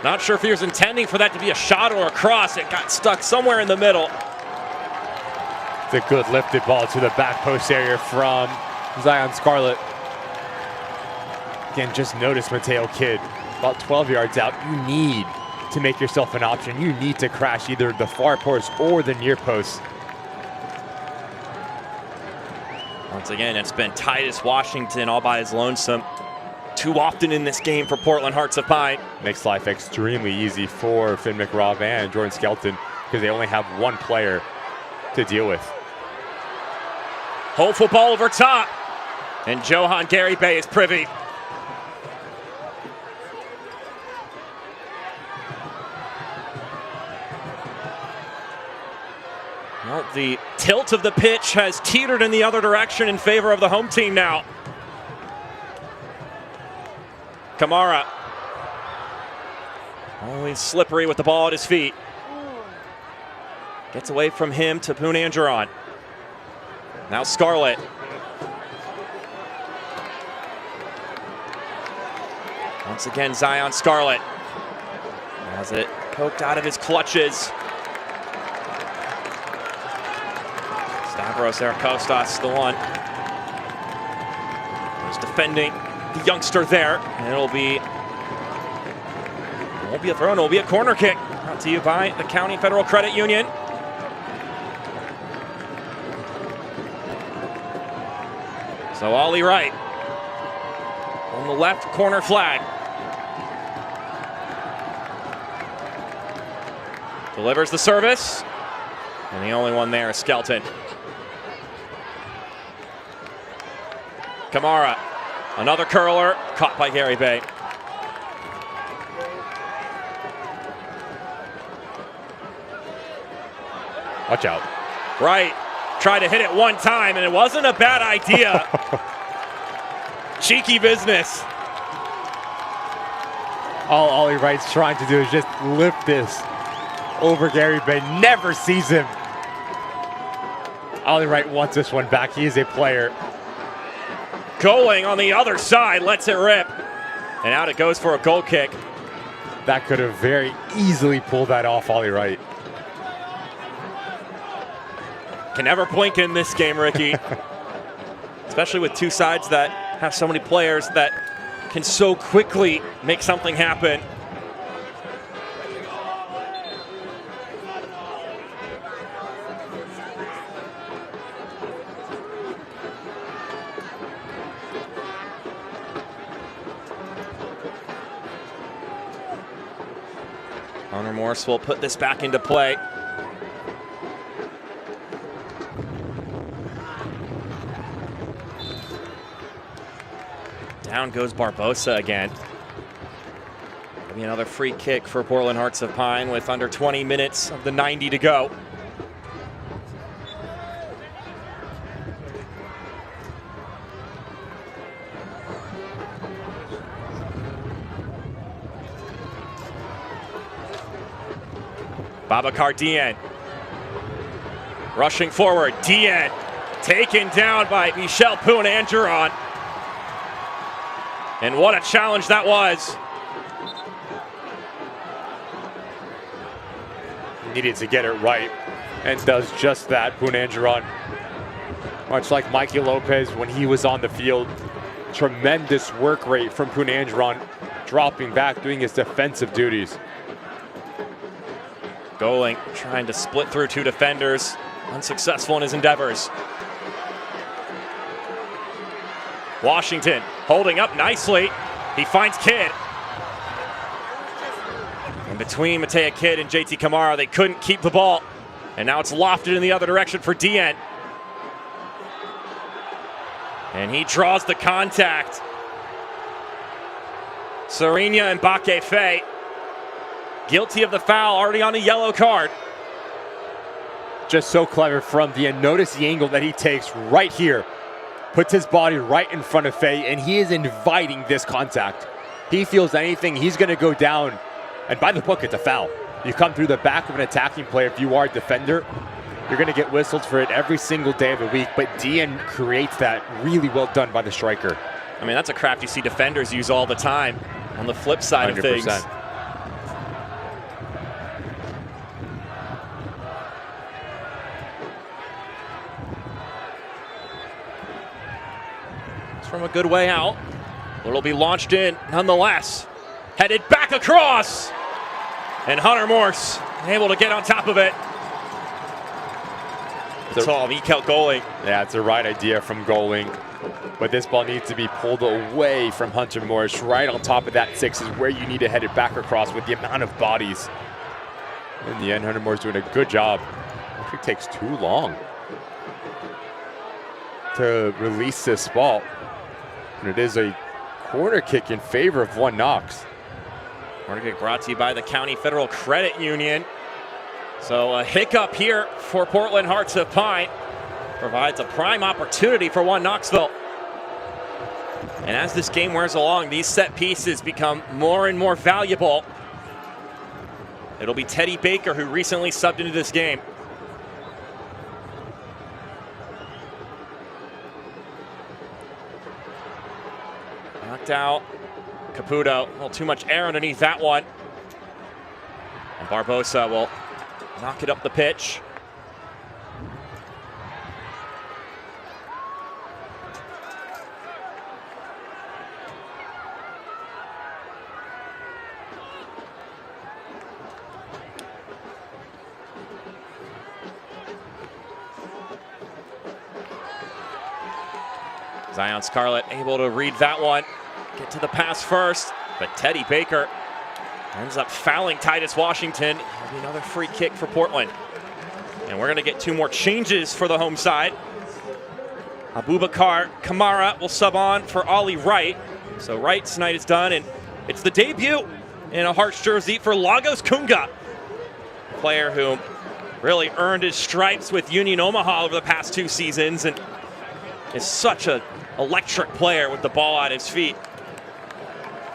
Not sure if he was intending for that to be a shot or a cross. It got stuck somewhere in the middle. It's a good lifted ball to the back post area from Zion Scarlett. Again, just notice Mateo Kidd, about 12 yards out. You need to make yourself an option, you need to crash either the far post or the near post. Once again, it's been Titus Washington all by his lonesome too often in this game for Portland Hearts of Pine. Makes life extremely easy for Finn McRaw and Jordan Skelton because they only have one player to deal with. Hopeful ball over top, and Johan Garibay is privy. Well, the tilt of the pitch has teetered in the other direction in favor of the home team now. Kamara, always slippery with the ball at his feet. Gets away from him to Poonanjaran. Now Scarlett. Once again, Zion Scarlett has it poked out of his clutches. Stavros Arakostas, the one who's defending the youngster there, and it won't be a throw, it'll be a corner kick. Brought to you by the County Federal Credit Union. So Ollie Wright on the left corner flag. Delivers the service, and the only one there is Skelton. Kamara, another curler, caught by Garibay. Watch out. Right, tried to hit it one time, and it wasn't a bad idea. Cheeky business. All Ollie Wright's trying to do is just lift this over Garibay. Never sees him. Ollie Wright wants this one back. He is a player. Going on the other side, lets it rip. And out it goes for a goal kick. That could have very easily pulled that off, Ollie Wright. Can never blink in this game, Ricky. Especially with two sides that have so many players that can so quickly make something happen. Connor Morse will put this back into play. Down goes Barbosa again. It'll be another free kick for Portland Hearts of Pine with under 20 minutes of the 90 to go. Babacar Dieng. Rushing forward, Dieng taken down by Michel Poonanjaran. And what a challenge that was. Needed to get it right, and does just that. Poonanjaran, much like Mikey Lopez when he was on the field, tremendous work rate from Poonanjaran, dropping back, doing his defensive duties. Goling trying to split through two defenders, unsuccessful in his endeavors. Washington holding up nicely. He finds Kidd. In between Matea Kidd and JT Kamara, they couldn't keep the ball. And now it's lofted in the other direction for Dieng. And he draws the contact. Serinia and Bakefe, guilty of the foul, already on a yellow card. Just so clever from Dieng. Notice the angle that he takes right here. Puts his body right in front of Faye, and he is inviting this contact. He feels anything, he's going to go down. And by the book, it's a foul. You come through the back of an attacking player, if you are a defender, you're going to get whistled for it every single day of the week. But Dieng creates that. Really well done by the striker. I mean, that's a craft you see defenders use all the time on the flip side 100%. Of things. From a good way out. It'll be launched in nonetheless. Headed back across. And Hunter Morse able to get on top of it. The tall Mikel Goling. Yeah, it's the right idea from Goling. But this ball needs to be pulled away from Hunter Morse. Right on top of that 6 is where you need to head it back across with the amount of bodies. In the end, Hunter Morse doing a good job. Actually takes too long to release this ball. And it is a corner kick in favor of One Knox. Corner kick brought to you by the County Federal Credit Union. So a hiccup here for Portland Hearts of Pine. Provides a prime opportunity for One Knoxville. And as this game wears along, these set pieces become more and more valuable. It'll be Teddy Baker who recently subbed into this game. Knocked out. Caputo, a little too much air underneath that one. And Barbosa will knock it up the pitch. Zion Scarlett able to read that one, get to the pass first, but Teddy Baker ends up fouling Titus Washington. It'll be another free kick for Portland. And we're gonna get 2 more changes for the home side. Abubakar Kamara will sub on for Ollie Wright. So Wright's night is done, and it's the debut in a Hearts jersey for Lagos Kunga, a player who really earned his stripes with Union Omaha over the past 2 seasons and is such an electric player with the ball at his feet.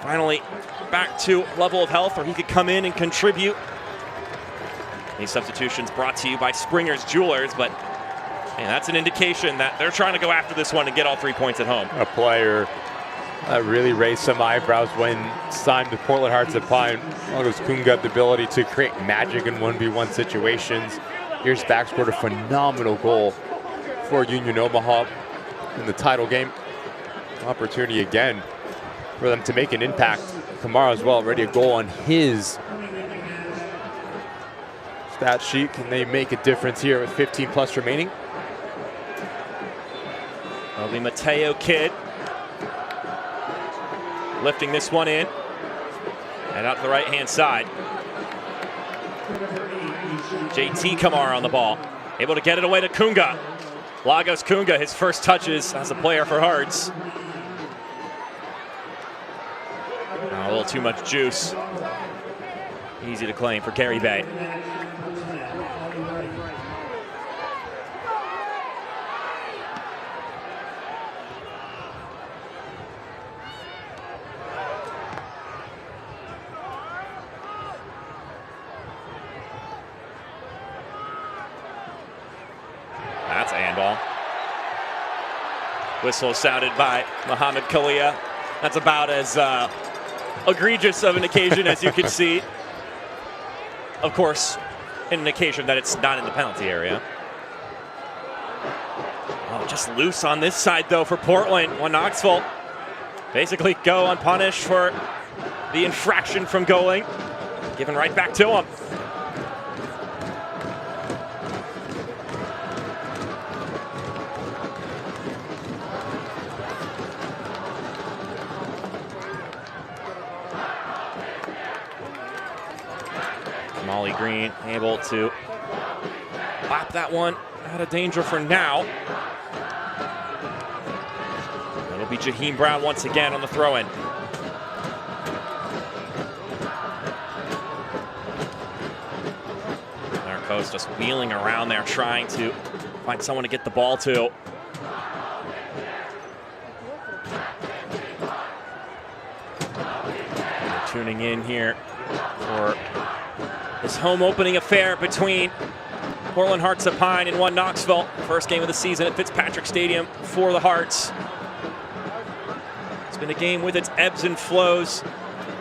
Finally back to level of health where he could come in and contribute. These substitutions brought to you by Springer's Jewelers, but man, that's an indication that they're trying to go after this one and get all 3 points at home. A player that really raised some eyebrows when signed with Portland Hearts of Pine. Lagos Kunga, the ability to create magic in 1v1 situations. Years back, scored a phenomenal goal for Union Omaha in the title game. Opportunity again for them to make an impact. Kamara as well, already a goal on his stat sheet. Can they make a difference here with 15 plus remaining? That'll be Mateo Kidd lifting this one in and out to the right hand side. JT Kamara on the ball, able to get it away to Kunga. Lagos Kunga, his first touches as a player for Hearts. A little too much juice. Easy to claim for Gary Bay. That's a handball. Whistle sounded by Mohamed Kalia. That's about as egregious of an occasion as you could see. Of course, in an occasion that it's not in the penalty area. Oh, just loose on this side though for Portland. One Knoxville basically go unpunished for the infraction from Goling. Given right back to him. Molly Green able to bop that one out of danger for now. It'll be Jaheim Brown once again on the throw-in. Narcos just wheeling around there trying to find someone to get the ball to. We're tuning in here for this home opening affair between Portland Hearts of Pine and One Knoxville. First game of the season at Fitzpatrick Stadium for the Hearts. It's been a game with its ebbs and flows.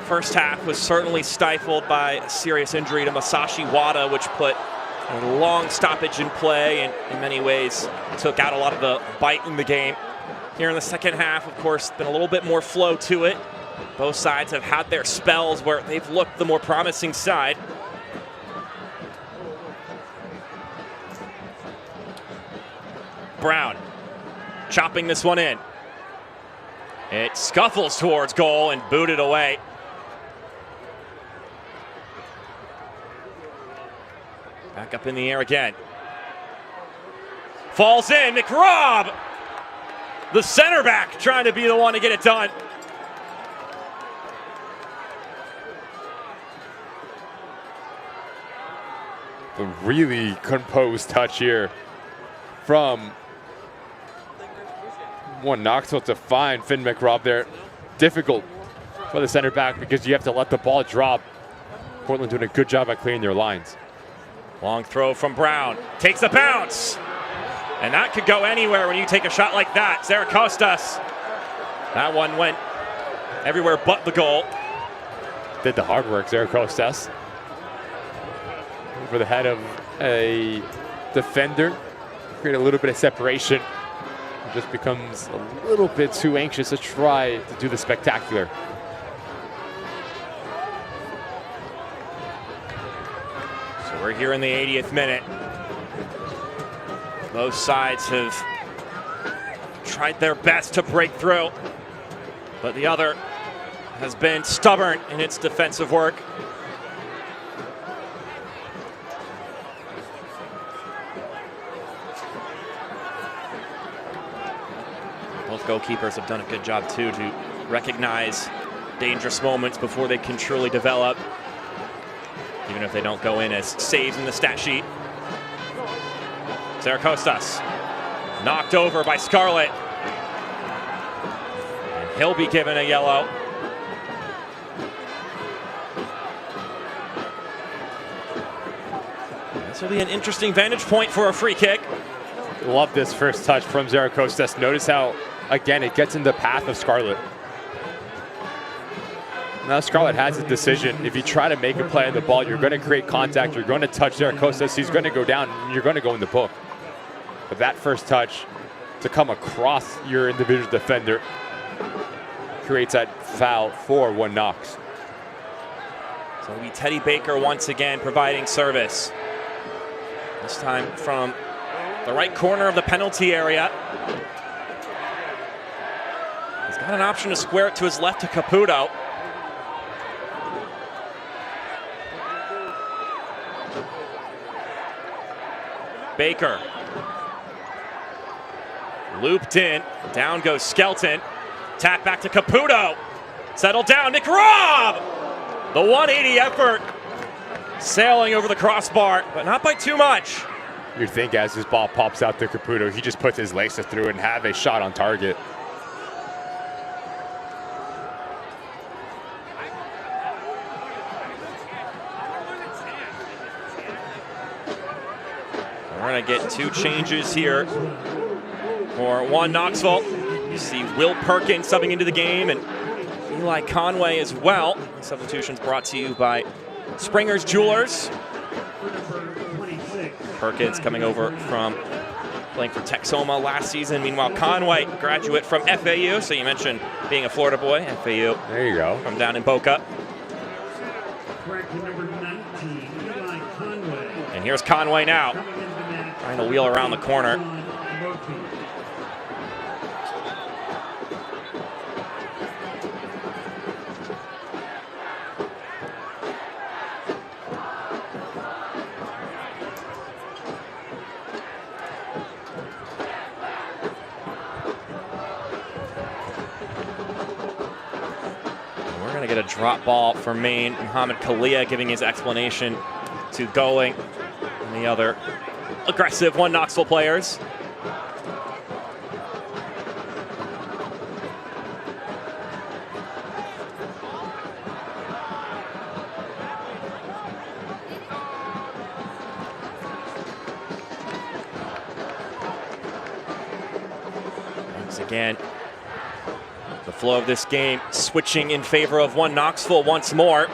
First half was certainly stifled by a serious injury to Masashi Wada, which put a long stoppage in play and in many ways took out a lot of the bite in the game. Here in the second half, of course, been a little bit more flow to it. Both sides have had their spells where they've looked the more promising side. Brown chopping this one in. It scuffles towards goal and booted away. Back up in the air again. Falls in, McRobb! The center back trying to be the one to get it done. A really composed touch here from Knoxville to find Finn McRobb there. Difficult for the center back because you have to let the ball drop. Portland doing a good job at clearing their lines. Long throw from Brown. Takes a bounce. And that could go anywhere when you take a shot like that. Zaracostas. That one went everywhere but the goal. Did the hard work, Zaracostas. Over the head of a defender. Create a little bit of separation. Just becomes a little bit too anxious to try to do the spectacular. So we're here in the 80th minute. Both sides have tried their best to break through, but the other has been stubborn in its defensive work. Both goalkeepers have done a good job too to recognize dangerous moments before they can truly develop, even if they don't go in as saves in the stat sheet. Zaracostas knocked over by Scarlett, and he'll be given a yellow. This will be an interesting vantage point for a free kick. Love this first touch from Zaracostas. Notice how, again, it gets in the path of Scarlett. Now Scarlett has a decision. If you try to make a play on the ball, you're going to create contact, you're going to touch Zaracostas, he's going to go down, and you're going to go in the book. But that first touch to come across your individual defender creates that foul for Knox. So it'll be Teddy Baker once again providing service. This time from the right corner of the penalty area. He's got an option to square it to his left to Caputo. Baker. Looped in. Down goes Skelton. Tap back to Caputo. Settled down. McRobb! The 180 effort. Sailing over the crossbar, but not by too much. You'd think as his ball pops out to Caputo, he just puts his laces through and have a shot on target. We're going to get two changes here for Knoxville. You see Will Perkins subbing into the game and Eli Conway as well. Substitutions brought to you by Springer's Jewelers. Perkins coming over from playing for Texoma last season. Meanwhile, Conway, graduate from FAU. So you mentioned being a Florida boy, FAU. There you go. From down in Boca. And here's Conway now, trying to wheel around the corner. Get a drop ball for Maine. Mohamed Kalia giving his explanation to Going and the other aggressive Knoxville players. Once again, the flow of this game switching in favor of Knoxville once more.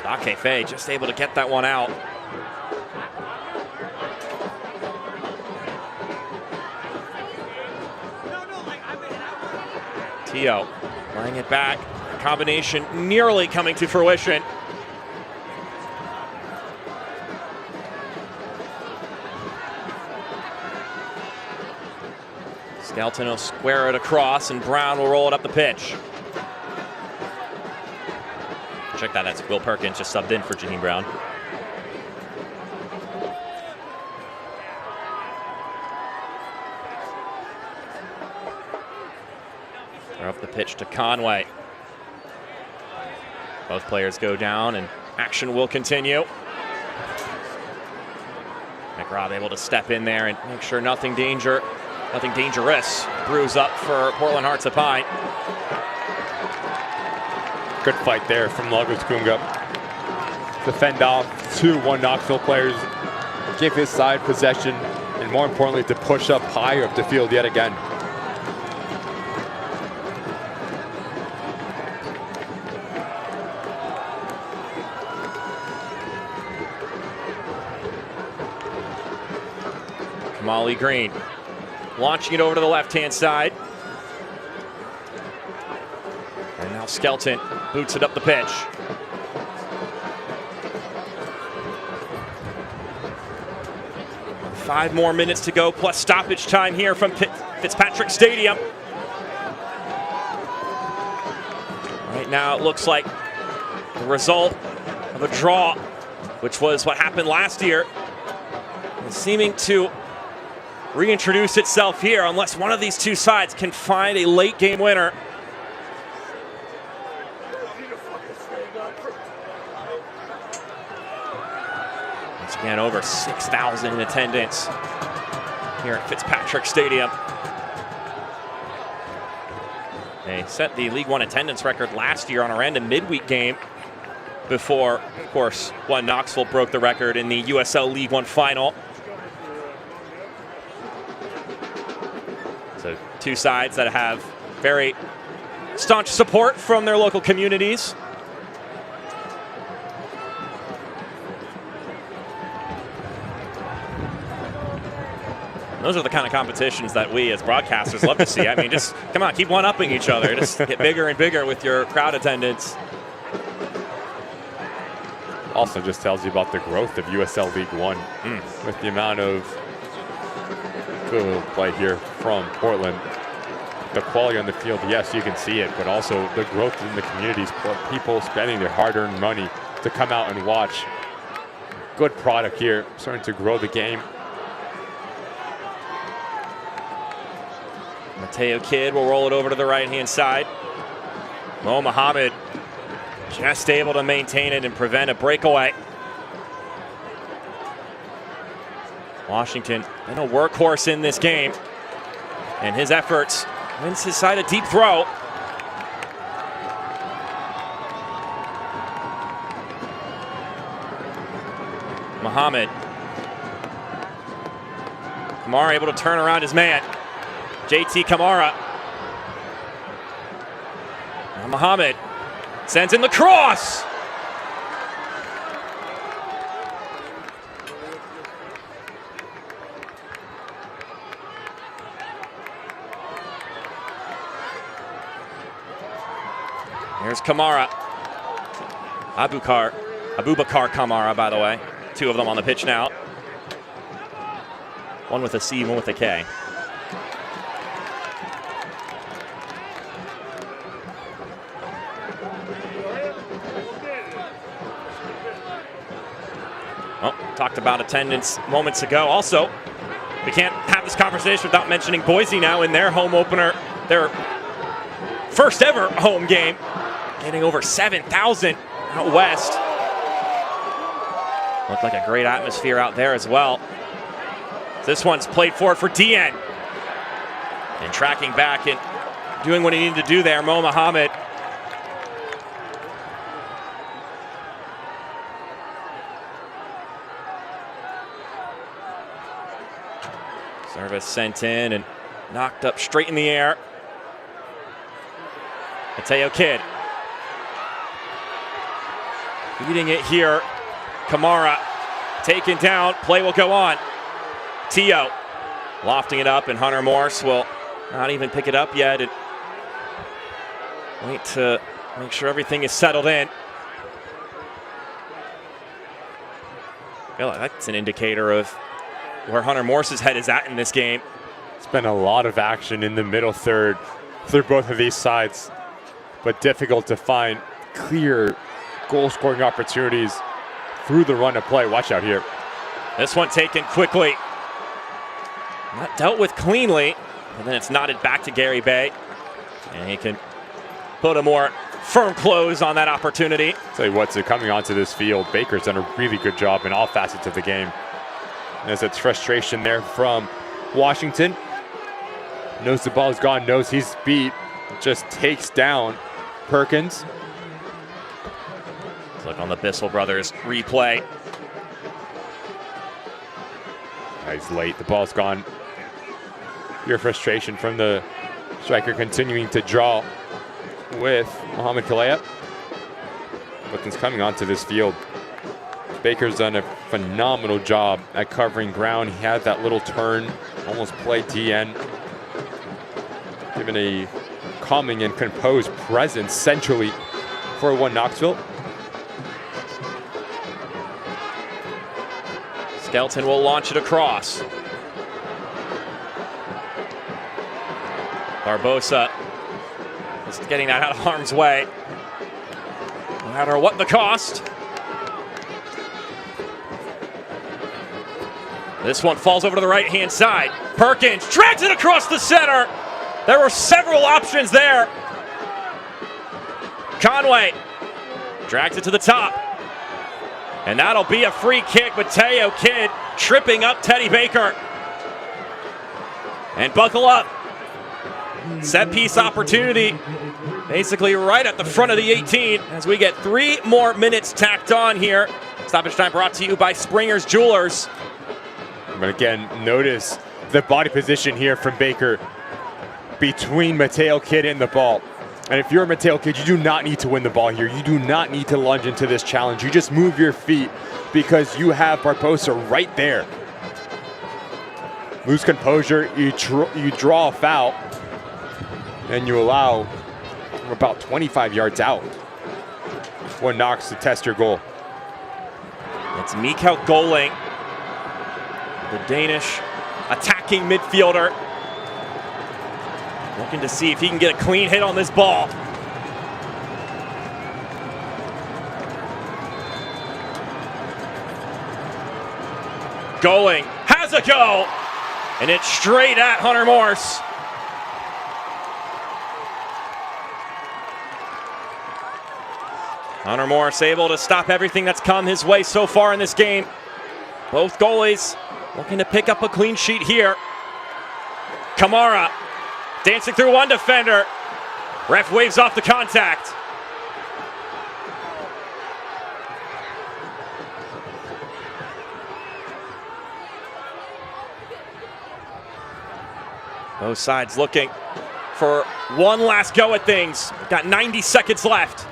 Akefe just able to get that one out. Tio playing it back. Combination nearly coming to fruition. Skelton will square it across, and Brown will roll it up the pitch. Check that, that's Will Perkins just subbed in for Jaheim Brown. They're up the pitch to Conway. Both players go down, and action will continue. McRobb able to step in there and make sure nothing dangerous brews up for Portland Hearts of Pine. Good fight there from Lagos Kunga. To fend off 2-1 Knoxville players, give his side possession, and more importantly, to push up higher up the field yet again. Kamali Green launching it over to the left-hand side. And now Skelton boots it up the pitch. Five more minutes to go, plus stoppage time here from Fitzpatrick Stadium. Right now it looks like the result of a draw, which was what happened last year, is seeming to reintroduce itself here unless one of these two sides can find a late game winner. Once again, over 6,000 in attendance here at Fitzpatrick Stadium. They set the League One attendance record last year on a random midweek game before, of course, one Knoxville broke the record in the USL League One final. So two sides that have very staunch support from their local communities. Those are the kind of competitions that we as broadcasters love to see. I mean, just come on, keep one-upping each other. Just get bigger and bigger with your crowd attendance. Also just tells you about the growth of USL League One with the amount of good play here from Portland. The quality on the field, yes, you can see it, but also the growth in the communities, people spending their hard-earned money to come out and watch. Good product here, starting to grow the game. Mateo Kidd will roll it over to the right-hand side. Mo Muhammad just able to maintain it and prevent a breakaway. Washington been a workhorse in this game, and his efforts wins his side a deep throw. Muhammad. Kamara able to turn around his man. JT Kamara. Now Muhammad sends in the cross. Here's Kamara. Abubakar Kamara, by the way. Two of them on the pitch now. One with a C, one with a K. Well, talked about attendance moments ago. Also, we can't have this conversation without mentioning Boise now in their home opener, their first ever home game, getting over 7,000 out west. Looked like a great atmosphere out there as well. This one's played forward for DN. And tracking back and doing what he needed to do there, Mo Muhammad. Service sent in and knocked up straight in the air. Mateo Kidd. Feeding it here. Kamara taken down. Play will go on. Tio lofting it up, and Hunter Morse will not even pick it up yet. And wait to make sure everything is settled in. I feel like that's an indicator of where Hunter Morse's head is at in this game. It's been a lot of action in the middle third through both of these sides, but difficult to find clear goal-scoring opportunities through the run of play. Watch out here. This one taken quickly. Not dealt with cleanly, and then it's knotted back to Gary Bay. And he can put a more firm close on that opportunity. Tell you what's coming onto this field, Baker's done a really good job in all facets of the game. As it's frustration there from Washington. Knows the ball is gone, knows he's beat, just takes down Perkins. Let's look on the Bissell brothers replay. He's late, the ball's gone. Your frustration from the striker continuing to draw with Mohamed Kalea. But it's coming onto this field. Baker's done a phenomenal job at covering ground. He had that little turn, almost played DN. Given a calming and composed presence centrally for one Knoxville. Skelton will launch it across. Barbosa just getting that out of harm's way. No matter what the cost. This one falls over to the right-hand side. Perkins drags it across the center. There were several options there. Conway drags it to the top. And that'll be a free kick. Mateo Kidd tripping up Teddy Baker. And buckle up. Set piece opportunity. Basically right at the front of the 18 as we get 3 more minutes tacked on here. Stoppage time brought to you by Springer's Jewelers. But again, notice the body position here from Baker between Mateo Kidd and the ball. And if you're a Mateo Kidd, you do not need to win the ball here. You do not need to lunge into this challenge. You just move your feet because you have Barbosa right there. Lose composure, you draw a foul, and you allow about 25 yards out. One Knox to test your goal. It's Mikael Goling, the Danish attacking midfielder. Looking to see if he can get a clean hit on this ball. Goling has a go, and it's straight at Hunter Morse. Hunter Morse able to stop everything that's come his way so far in this game. Both goalies looking to pick up a clean sheet here. Kamara dancing through one defender. Ref waves off the contact. Both sides looking for one last go at things. Got 90 seconds left.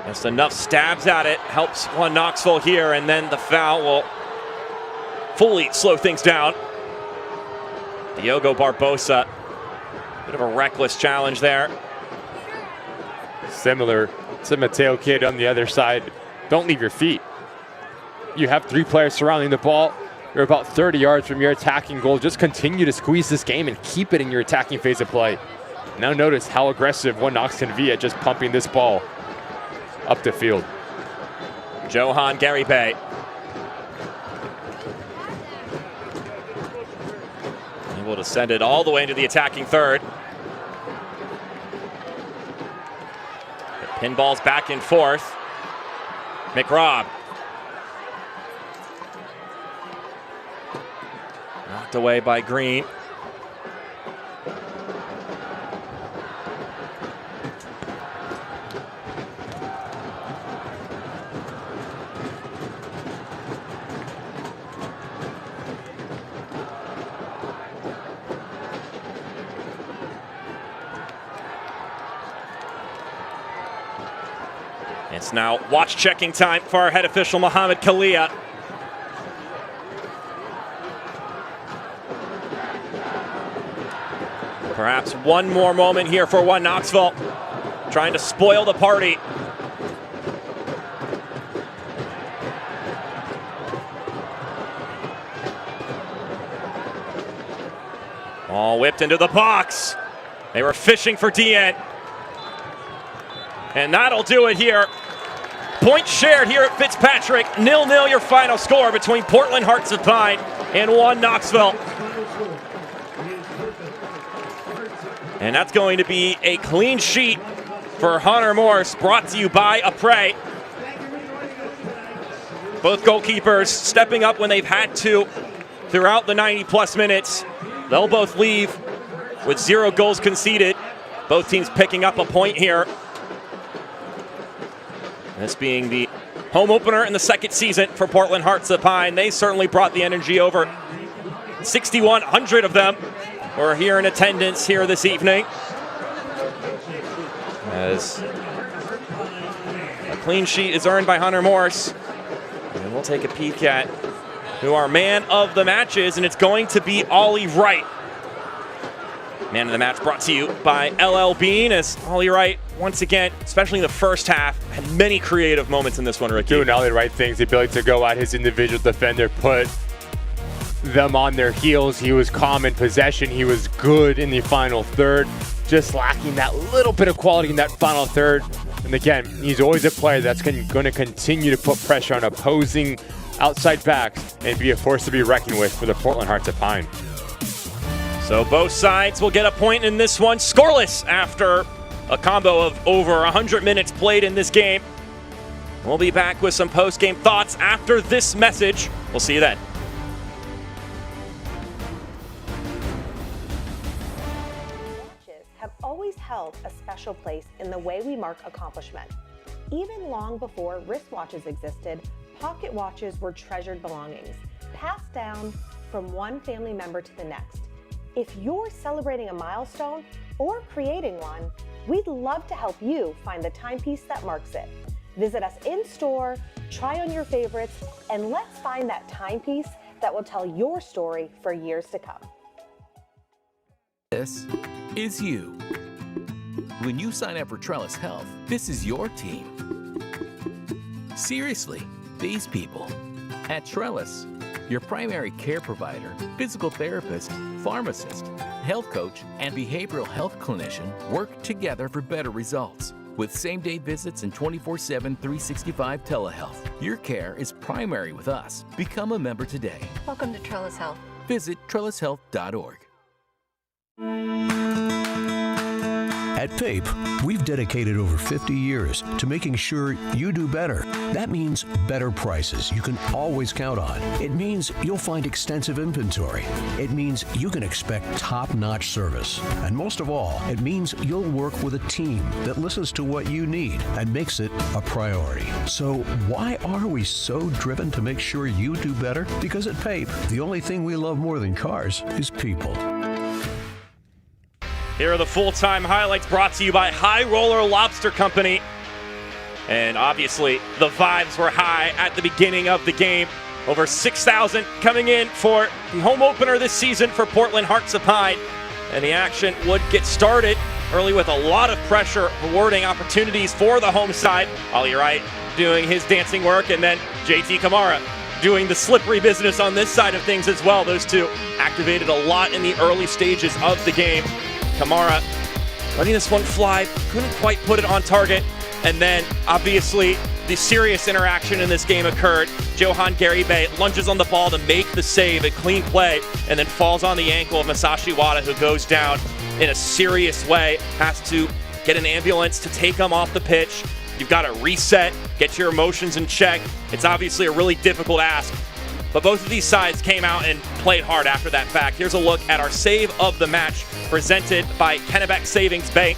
Just enough stabs at it helps one Knoxville here, and then the foul will fully slow things down. Diogo Barbosa, bit of a reckless challenge there. Similar to Mateo Kidd on the other side. Don't leave your feet. You have 3 players surrounding the ball. You're about 30 yards from your attacking goal. Just continue to squeeze this game and keep it in your attacking phase of play. Now notice how aggressive one Knox can be at just pumping this ball up the field. Johan Garibay. Able to send it all the way into the attacking third. The pinballs back and forth. McRobb. Knocked away by Green. It's now watch checking time for our head official, Mohamed Kalea. Perhaps one more moment here for one Knoxville, trying to spoil the party. Ball whipped into the box. They were fishing for DN. And that'll do it here. Point shared here at Fitzpatrick. 0-0 your final score between Portland Hearts of Pine and 1 Knoxville. And that's going to be a clean sheet for Hunter Morse, brought to you by Apres. Both goalkeepers stepping up when they've had to throughout the 90-plus minutes. They'll both leave with 0 goals conceded. Both teams picking up a point here. This being the home opener in the second season for Portland Hearts of Pine. They certainly brought the energy over. 6,100 of them were here in attendance here this evening. As a clean sheet is earned by Hunter Morse. And we'll take a peek at who our man of the match is, and it's going to be Ollie Wright. Man of the match brought to you by LL Bean, as Ollie Wright, once again, especially in the first half, had many creative moments in this one, Ricky. Doing all the right things, the ability to go at his individual defender, put them on their heels. He was calm in possession. He was good in the final third, just lacking that little bit of quality in that final third. And again, he's always a player that's going to continue to put pressure on opposing outside backs and be a force to be reckoned with for the Portland Hearts of Pine. So both sides will get a point in this one. Scoreless after a combo of over 100 minutes played in this game. We'll be back with some post-game thoughts after this message. We'll see you then. Watches have always held a special place in the way we mark accomplishment. Even long before wristwatches existed, pocket watches were treasured belongings, passed down from one family member to the next. If you're celebrating a milestone or creating one, we'd love to help you find the timepiece that marks it. Visit us in-store, try on your favorites, and let's find that timepiece that will tell your story for years to come. This is you. When you sign up for Trellis Health, this is your team. Seriously, these people. At Trellis, your primary care provider, physical therapist, pharmacist, health coach, and behavioral health clinician work together for better results. With same-day visits and 24/7, 365 telehealth, your care is primary with us. Become a member today. Welcome to Trellis Health. Visit trellishealth.org. At PAPE, we've dedicated over 50 years to making sure you do better. That means better prices you can always count on. It means you'll find extensive inventory. It means you can expect top-notch service. And most of all, it means you'll work with a team that listens to what you need and makes it a priority. So why are we so driven to make sure you do better? Because at PAPE, the only thing we love more than cars is people. Here are the full-time highlights brought to you by High Roller Lobster Company. And obviously, the vibes were high at the beginning of the game. Over 6,000 coming in for the home opener this season for Portland Hearts of Pine. And the action would get started early with a lot of pressure, rewarding opportunities for the home side. Ollie Wright doing his dancing work, and then JT Kamara doing the slippery business on this side of things as well. Those two activated a lot in the early stages of the game. Kamara letting this one fly, couldn't quite put it on target. And then, obviously, the serious interaction in this game occurred. Johan Garibe lunges on the ball to make the save, a clean play, and then falls on the ankle of Masashi Wada, who goes down in a serious way. Has to get an ambulance to take him off the pitch. You've got to reset, get your emotions in check. It's obviously a really difficult ask. But both of these sides came out and played hard after that fact. Here's a look at our save of the match presented by Kennebec Savings Bank.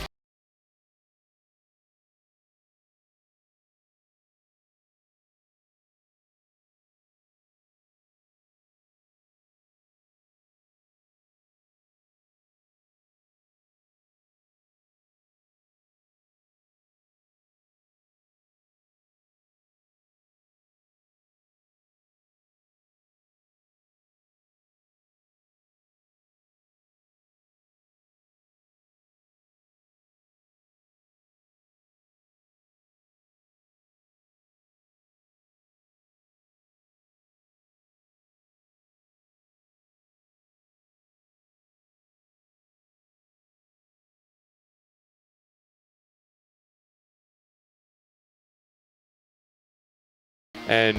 and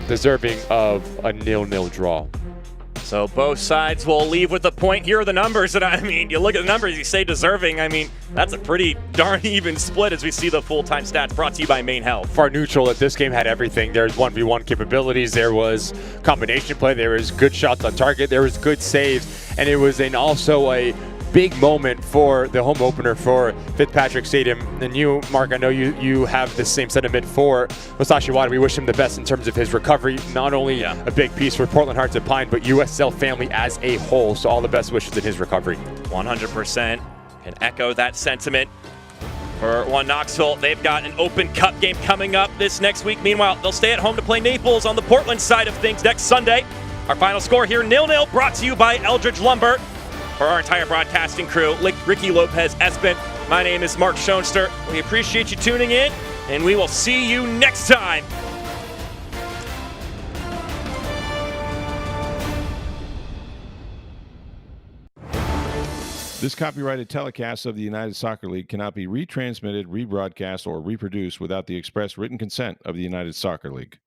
deserving of a 0-0 draw. So both sides will leave with the point. Here are the numbers. And I mean, you look at the numbers, you say deserving. I mean, that's a pretty darn even split as we see the full-time stats brought to you by Maine Health. Far neutral that this game had everything. There's 1v1 capabilities. There was combination play. There was good shots on target. There was good saves. And it was also a big moment for the home opener for Fitzpatrick Stadium. And you, Mark, I know you have the same sentiment for Musashi Wada. We wish him the best in terms of his recovery. Not only a big piece for Portland Hearts at Pine, but USL family as a whole. So all the best wishes in his recovery. 100%. Can echo that sentiment. For One Knoxville, they've got an Open Cup game coming up this next week. Meanwhile, they'll stay at home to play Naples on the Portland side of things next Sunday. Our final score here, 0-0, brought to you by Eldridge Lumber. For our entire broadcasting crew, Ricky Lopez Espen, my name is Mark Schoenster. We appreciate you tuning in, and we will see you next time. This copyrighted telecast of the United Soccer League cannot be retransmitted, rebroadcast, or reproduced without the express written consent of the United Soccer League.